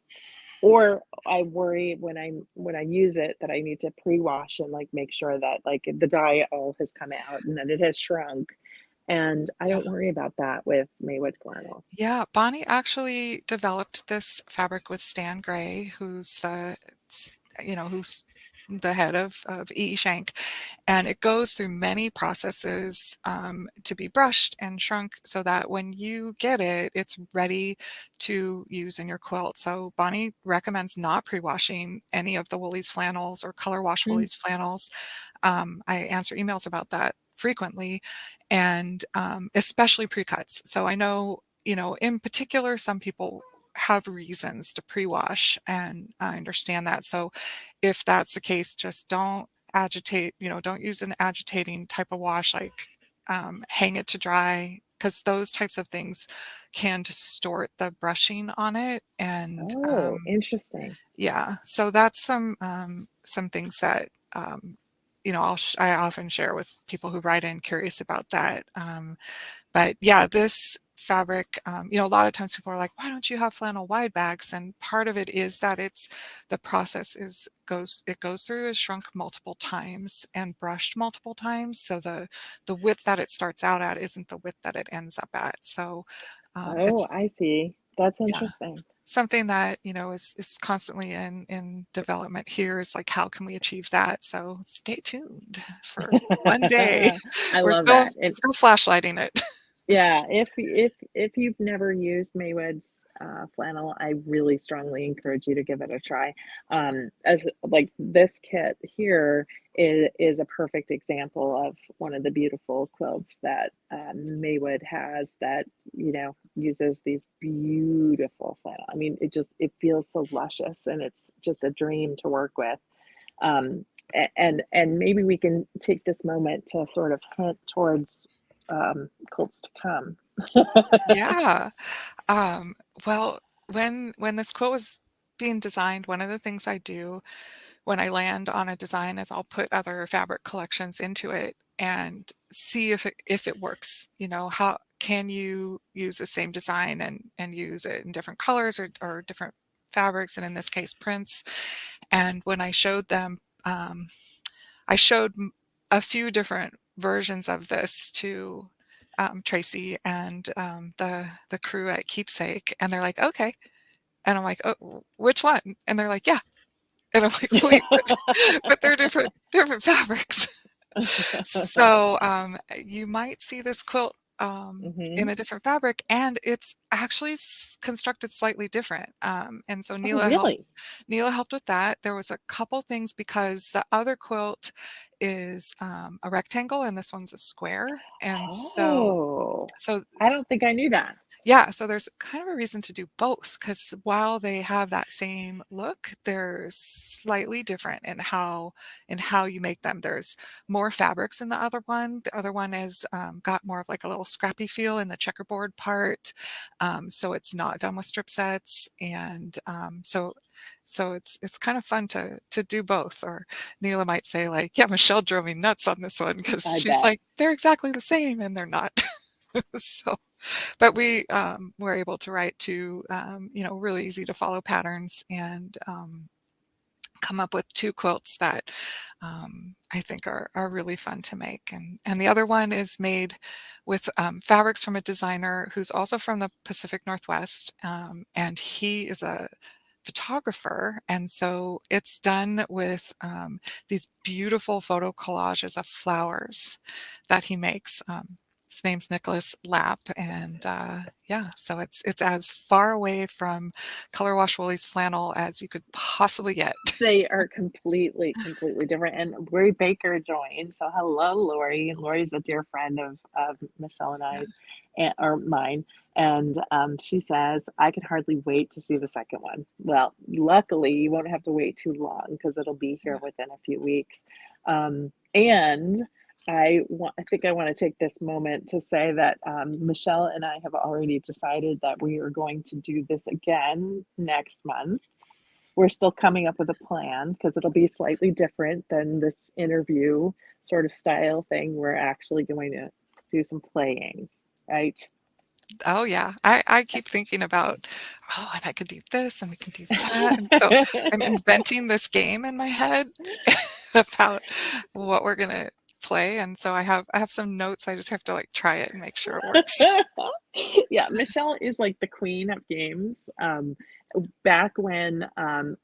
or I worry when I use it that I need to pre-wash and like make sure that like the dye all has come out and that it has shrunk. And I Yeah. don't worry about that with Maywood flannel. Yeah, Bonnie actually developed this fabric with Stan Gray, who's the head of E. E. Shank, and it goes through many processes to be brushed and shrunk so that when you get it, it's ready to use in your quilt. So Bonnie recommends not pre-washing any of the Woolies flannels or color wash Mm. Woolies flannels. I answer emails about that frequently, and especially pre-cuts. So I know, in particular, some people have reasons to pre-wash, and I understand that. So if that's the case, just don't agitate, don't use an agitating type of wash, like hang it to dry, because those types of things can distort the brushing on it. And Oh, interesting. yeah, so that's some things that I often share with people who write in curious about that. But yeah, this fabric, a lot of times people are like, why don't you have flannel wide bags? And part of it is that the process goes through is shrunk multiple times and brushed multiple times. So the width that it starts out at isn't the width that it ends up at. So Oh, it's I see. That's yeah. interesting. Something that, is constantly in development here is like, how can we achieve that? So stay tuned for one day. I We're love still that. And still flashlighting it. yeah, if you've never used Maywood's flannel, I really strongly encourage you to give it a try. As like this kit here is a perfect example of one of the beautiful quilts that Maywood has that uses these beautiful flannel. I mean, it feels so luscious and it's just a dream to work with. And maybe we can take this moment to sort of hint towards quilts to come. Yeah. Um, well, when this quilt was being designed, one of the things I do when I land on a design is I'll put other fabric collections into it and see if it works. How can you use the same design and use it in different colors or different fabrics, and in this case, prints. And when I showed them, I showed a few different versions of this to Tracy and the crew at Keepsake, and they're like, okay. And I'm like, oh, which one? And they're like, yeah. And I'm like, wait, but they're different fabrics. So you might see this quilt in Hmm. a different fabric, and it's actually constructed slightly different. And so Oh, really? Neela helped with that. There was a couple things because the other quilt is a rectangle and this one's a square, and Oh, so I don't think I knew that. yeah, so there's kind of a reason to do both because while they have that same look, they're slightly different in how you make them. There's more fabrics in the other one. The other one is got more of like a little scrappy feel in the checkerboard part, so it's not done with strip sets, and so it's kind of fun to do both. Or Neela might say like, yeah, Michelle drove me nuts on this one because I she's bet. like, they're exactly the same and they're not. So but we were able to write to really easy to follow patterns and come up with two quilts that I think are really fun to make. And the other one is made with fabrics from a designer who's also from the Pacific Northwest, and he is a photographer, and so it's done with these beautiful photo collages of flowers that he makes. His name's Nicholas Lapp, and yeah, so it's as far away from Color Wash Woolies flannel as you could possibly get. They are completely different. And Lori Baker joined. So hello, Lori. Lori's a dear friend of Michelle and Yeah. I's, or mine. And she says, I can hardly wait to see the second one. Well, luckily, you won't have to wait too long because it'll be here within a few weeks. And I think I want to take this moment to say that Michelle and I have already decided that we are going to do this again next month. We're still coming up with a plan because it'll be slightly different than this interview sort of style thing. We're actually going to do some playing, right? Oh yeah, I keep thinking about, oh, and I could do this, and we can do that, and so I'm inventing this game in my head about what we're gonna play, and so I have some notes. I just have to like try it and make sure it works. Yeah, Michelle is like the queen of games. Back when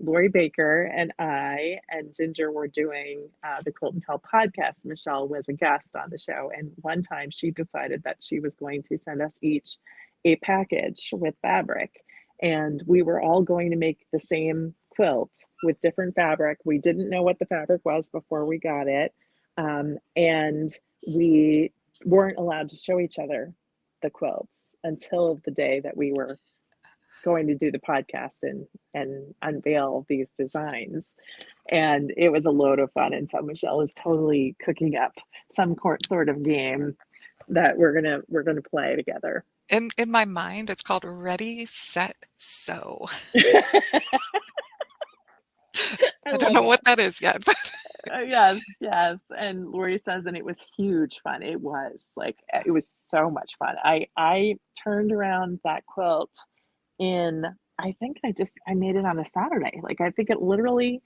Lori Baker and I and Ginger were doing the Quilt and Tell podcast, Michelle was a guest on the show. And one time she decided that she was going to send us each a package with fabric. And we were all going to make the same quilt with different fabric. We didn't know what the fabric was before we got it. And we weren't allowed to show each other the quilts until the day that we were going to do the podcast and unveil these designs. And it was a load of fun. And so Michelle is totally cooking up some sort of game that we're gonna play together. In my mind, it's called Ready, Set, Sew. I I don't love know it. what that is yet, but Yes, yes. And Lori says, and it was huge fun. It was like it was so much fun. I turned around that quilt in I think I made it on a Saturday. Like I think it literally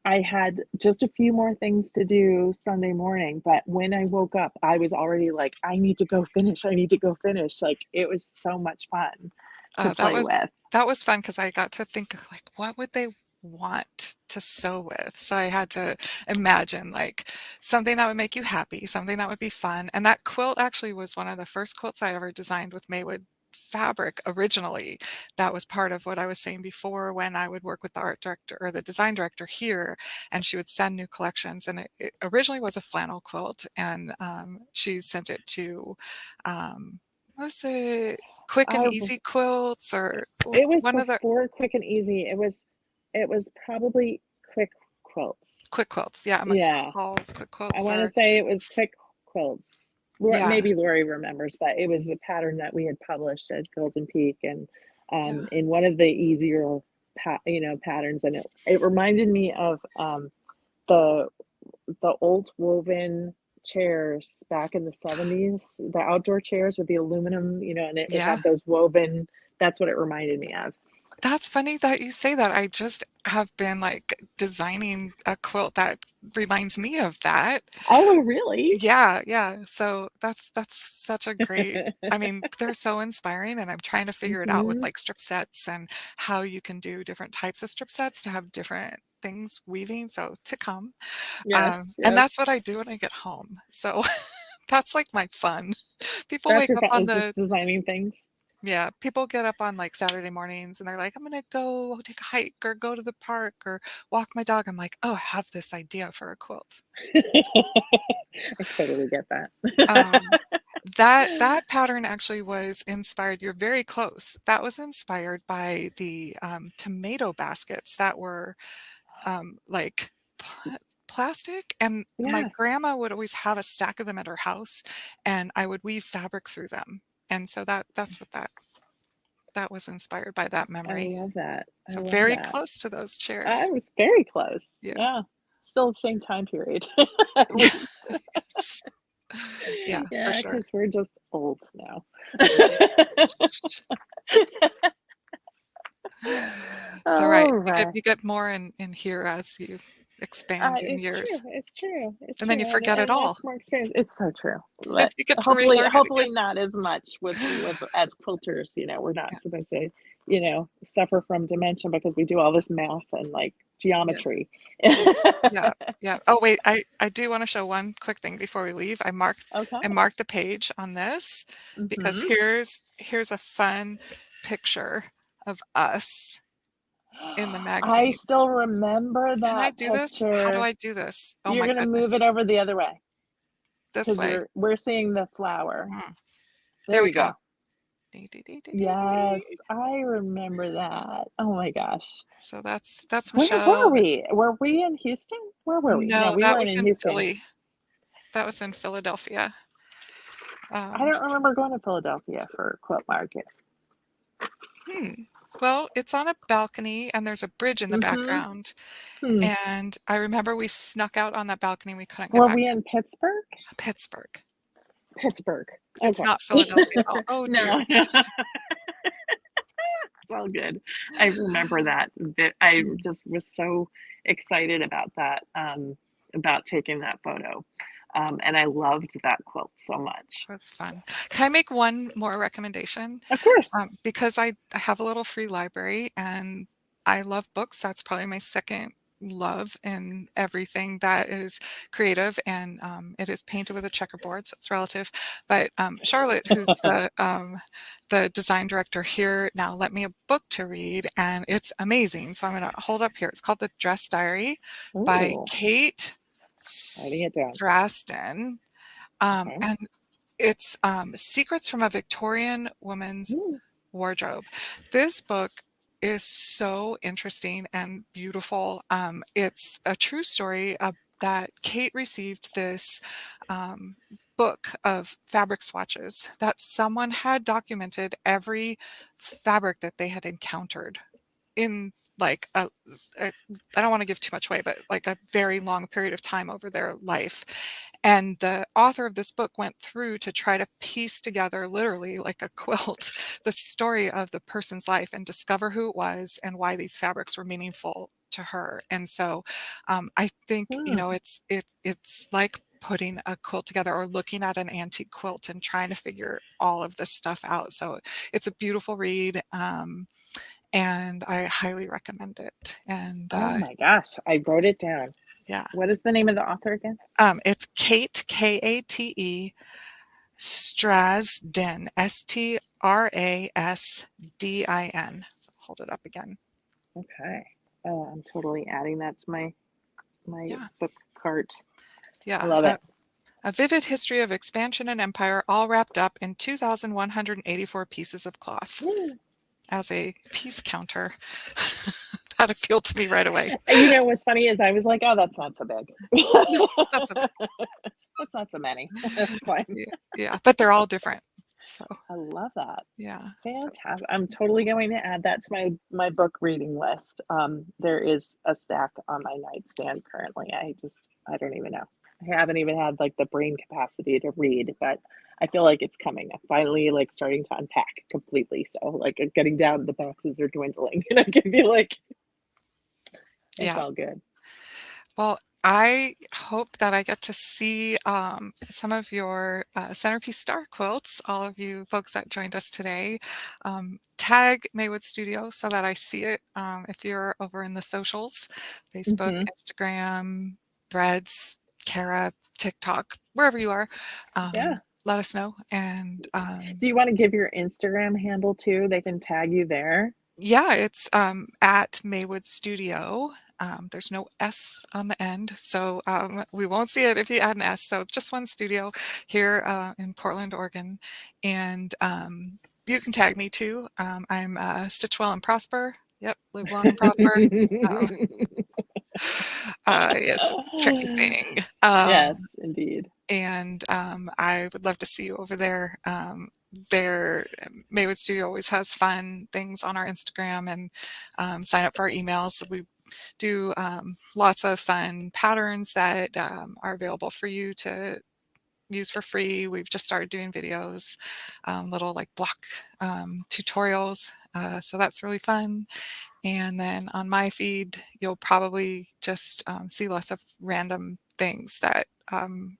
I had just a few more things to do Sunday morning, but when I woke up, I was already like, I need to go finish. I need to go finish. Like it was so much fun to uh, that play was with. that was fun because I got to think of like what would they want to sew with. So I had to imagine like something that would make you happy, something that would be fun. And that quilt actually was one of the first quilts I ever designed with Maywood fabric originally. That was part of what I was saying before when I would work with the art director or the design director here, and she would send new collections. And it originally was a flannel quilt, and she sent it to what was it, Quick and I Easy Quilts or It was one of the before Quick and Easy. It was probably Quick Quilts. Quick Quilts. Yeah, Yeah. McCall's Quick I Quilts want to or say it was Quick Quilts. yeah, Maybe Lori remembers, but it was a pattern that we had published at Golden Peak and yeah, in one of the easier patterns, and it reminded me of the the old woven chairs back in the 70s, the outdoor chairs with the aluminum, and it yeah. had those woven. That's what it reminded me of. That's funny that you say that. I just have been like designing a quilt that reminds me of that. Oh, really? Yeah, yeah. So that's such a great, I mean, they're so inspiring and I'm trying to figure it out with Hmm. like strip sets and how you can do different types of strip sets to have different things weaving. So to come. Yes, And yes. that's what I do when I get home. So that's like my fun. People That's wake your up fun, on is just the designing things. yeah, people get up on like Saturday mornings and they're like, I'm gonna go take a hike or go to the park or walk my dog. I'm like, oh, I have this idea for a quilt. I totally get that. Um, that pattern actually was inspired. You're very close. That was inspired by the tomato baskets that were like plastic, and my Yes, grandma would always have a stack of them at her house, and I would weave fabric through them. And so that's what that was inspired by that I memory. love that. I So love very that. close to those I chairs. was very close. Yeah. Yeah. Still the same time period, at least. Yes. Yeah, for Yeah, sure. because we're just old now. It's all right. All You get right. you get more in here as you expand in It's true. years, It's true. It's and then true. you And, forget it and all. lots more experience. It's so true. And But you get to hopefully, relearn it hopefully again. not as much with as quilters. We're not Yeah. supposed to, suffer from dementia because we do all this math and like Yeah. geometry. Yeah. Yeah. Oh, wait, I do wanna show one quick thing before we leave. I Okay. marked the page on this because Hmm. here's a fun picture of us in the I magazine. still remember Can I that do this? How do picture. I do this? Oh You're my gonna move goodness. it over the other way This because way. we're seeing the flower. Mm, there There we you go. go. Dee, dee, dee, dee, Yes, dee. I remember that. Oh my gosh. So that's Where were Michelle. we? Were we in Houston? Where were we? No, No, we that weren't was in in Houston. Philly. That was in Philadelphia. I Um, don't remember going to Philadelphia for Quilt Market. hmm. Well, it's on a balcony and there's a bridge in the Mm-hmm. background. Hmm. And I remember we snuck out on that balcony. We couldn't get Were back we in. in Pittsburgh? Pittsburgh. Pittsburgh. It's Okay. not Philadelphia at all. Oh dear. No, it's all good. I remember that. I Mm, just was so excited about that, about taking that photo. And I loved that quilt so much. it was fun. Can I make one more recommendation? Of course. Because I have a little free library and I love books. That's probably my second love in everything that is creative, and it is painted with a checkerboard, so it's relative. But Charlotte, who's the design director here, now let me a book to read, and it's amazing. So I'm going to hold up here. It's called The Dress Diary by Ooh, Kate writing it down. Strasten. Okay. And it's Secrets from a Victorian Woman's Mm, Wardrobe. This book is so interesting and beautiful. It's a true story that Kate received this book of fabric swatches that someone had documented every fabric that they had encountered in like a I don't want to give too much away, but like a very long period of time over their life. And the author of this book went through to try to piece together, literally like a quilt, the story of the person's life and discover who it was and why these fabrics were meaningful to her. And so I think, you mm. know, it's like putting a quilt together or looking at an antique quilt and trying to figure all of this stuff out. So it's a beautiful read. And I highly recommend it. And Oh my gosh, I wrote it down. yeah, What is the name of the author again? it's Kate Kate Strasdin Strasdin. So hold it up again. Okay. I'm totally adding that to my Yeah, book cart. I yeah. love it. A vivid history of expansion and empire, all wrapped up in 2,184 pieces of cloth. Mm. As a piece counter, that appealed to me right away. You know what's funny is I was like, oh, that's not so big. No, that's okay. That's not so many. That's fine. Yeah, yeah, but they're all different. So I love that. yeah. So Fantastic. I'm totally going to add that to my book reading list. There is a stack on my nightstand currently. I don't even know. I haven't even had like the brain capacity to read, but I feel like it's coming. I'm finally like starting to unpack completely. So like getting down, the boxes are dwindling, and I can be like, it's yeah. all good. Well, I hope that I get to see some of your centerpiece star quilts, all of you folks that joined us today. Tag Maywood Studio so that I see it if you're over in the socials, Facebook, Hmm. Instagram, Threads, Kara, TikTok, wherever you are. Yeah. Let us know. And Do you want to give your Instagram handle too? They can tag you there. yeah, it's at Maywood Studio. There's no S on the end, so we won't see it if you add an S. So it's just one studio here in Portland, Oregon. And you can tag me too. I'm Stitch Well and Prosper. Yep, live long and prosper. Um, yes, it's a tricky thing. Yes, indeed. And I would love to see you over there. Their Maywood Studio always has fun things on our Instagram, and sign up for our emails. So we do lots of fun patterns that are available for you to use for free. We've just started doing videos, little like block tutorials. So that's really fun. And then on my feed, you'll probably just see lots of random things that I'm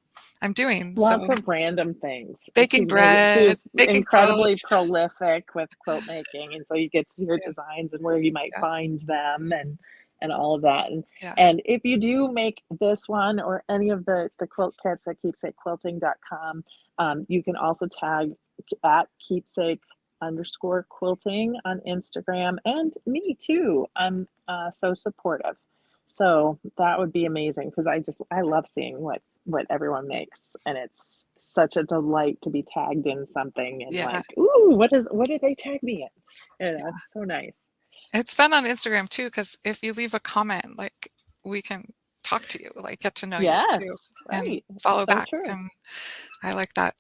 doing. Lots So of random things. baking She bread, is making incredibly quotes. prolific with quilt making, and so you get to see her Yeah, designs and where you might yeah, find them, and all of that. Yeah. And if you do make this one or any of the quilt kits at keepsakequilting.com, you can also tag at keepsake_quilting on Instagram, and me too. I'm so supportive. So that would be amazing because I love seeing what everyone makes, and it's such a delight to be tagged in something and Yeah. like, ooh, what did they tag me in? You know, it's so nice. It's fun on Instagram too, because if you leave a comment, like we can talk to you, like get to know you Yes, too, and right. follow So back. true. And I like that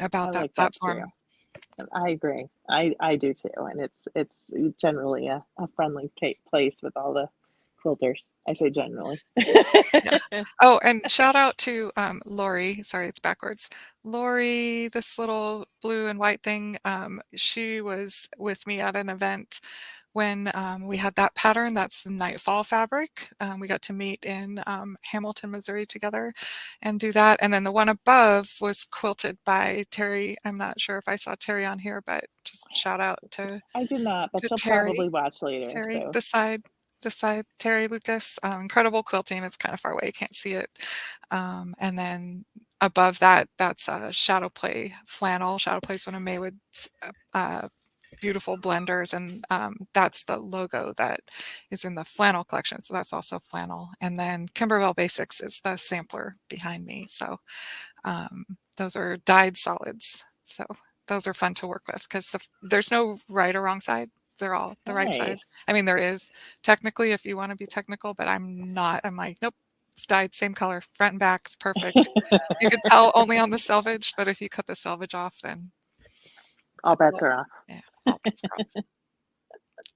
I about that like that too. platform. I agree. I do too, and it's generally a friendly place with all the quilters. I say generally. Yeah. Oh, and shout out to Lori. Sorry, it's backwards. Lori, this little blue and white thing. She was with me at an event when we had that pattern. That's the Nightfall fabric. We got to meet in Hamilton, Missouri together and do that. And then the one above was quilted by Terry. I'm not sure if I saw Terry on here, but just shout out I did not, but to she'll Terry. probably watch later. Terry, So the side, Terry Lucas, incredible quilting. It's kind of far away, you can't see it. And then above that, that's Shadow Play flannel. Shadow Play is one of Maywood's beautiful blenders, and that's the logo that is in the flannel collection. So that's also flannel. And then Kimberville Basics is the sampler behind me. So those are dyed solids. So those are fun to work with because there's no right or wrong side. They're all the right side. nice. I mean, there is technically if you want to be technical, but I'm not. I'm like, nope, it's dyed same color, front and back. It's perfect. You could tell only on the selvage, but if you cut the selvage off, then All bets well, are off. yeah, all bets are off.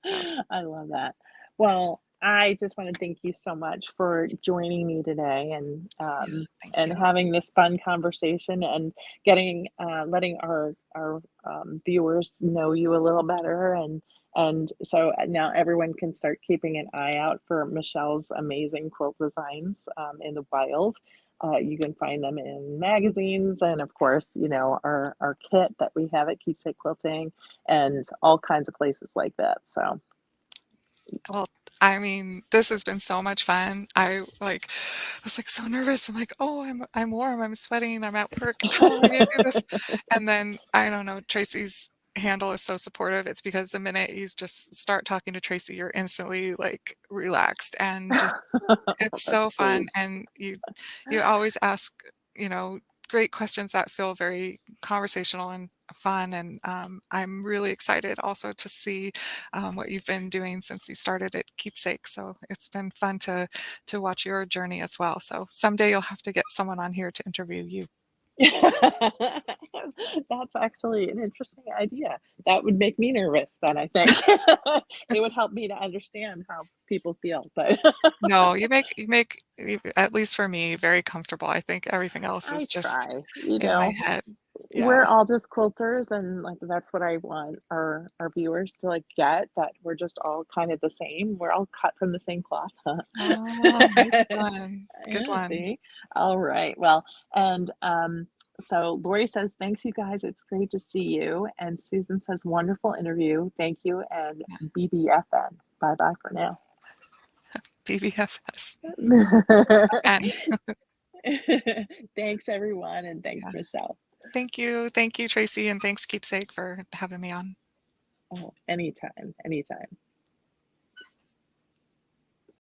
So I love that. Well, I just want to thank you so much for joining me today yeah, thank and you. having this fun conversation and getting letting our viewers know you a little better and so now everyone can start keeping an eye out for Michelle's amazing quilt designs in the wild. You can find them in magazines and of course, you know, our kit that we have at Keepsake Quilting and all kinds of places like that. So Well, I mean, this has been so much fun. I was like so nervous. I'm like, oh, I'm warm, I'm sweating, I'm at work. How am I gonna do this? And then I don't know, Tracy's handle is so supportive. It's because the minute you just start talking to Tracy, you're instantly like relaxed and just it's that's so fun. sweet. And you always ask, you know, great questions that feel very conversational and fun. And I'm really excited also to see what you've been doing since you started at Keepsake. So it's been fun to watch your journey as well. So someday you'll have to get someone on here to interview you. That's actually an interesting idea. That would make me nervous then, I think. It would help me to understand how people feel, but No, at least for me, very comfortable. I think everything else is I just try, you in my know. head. Yeah. We're all just quilters and like that's what I want our viewers to like get that we're just all kind of the same. We're all cut from the same cloth. Huh? Oh, nice one. Good Yeah, one. see? All right. Well, and so Lori says, thanks you guys. It's great to see you. And Susan says, wonderful interview. Thank you. And Yeah. BBFN. Bye bye for now. BBFS. And Thanks everyone and thanks yeah. Michelle. Thank you. Thank you, Tracy, and thanks Keepsake for having me on. Oh, anytime, anytime.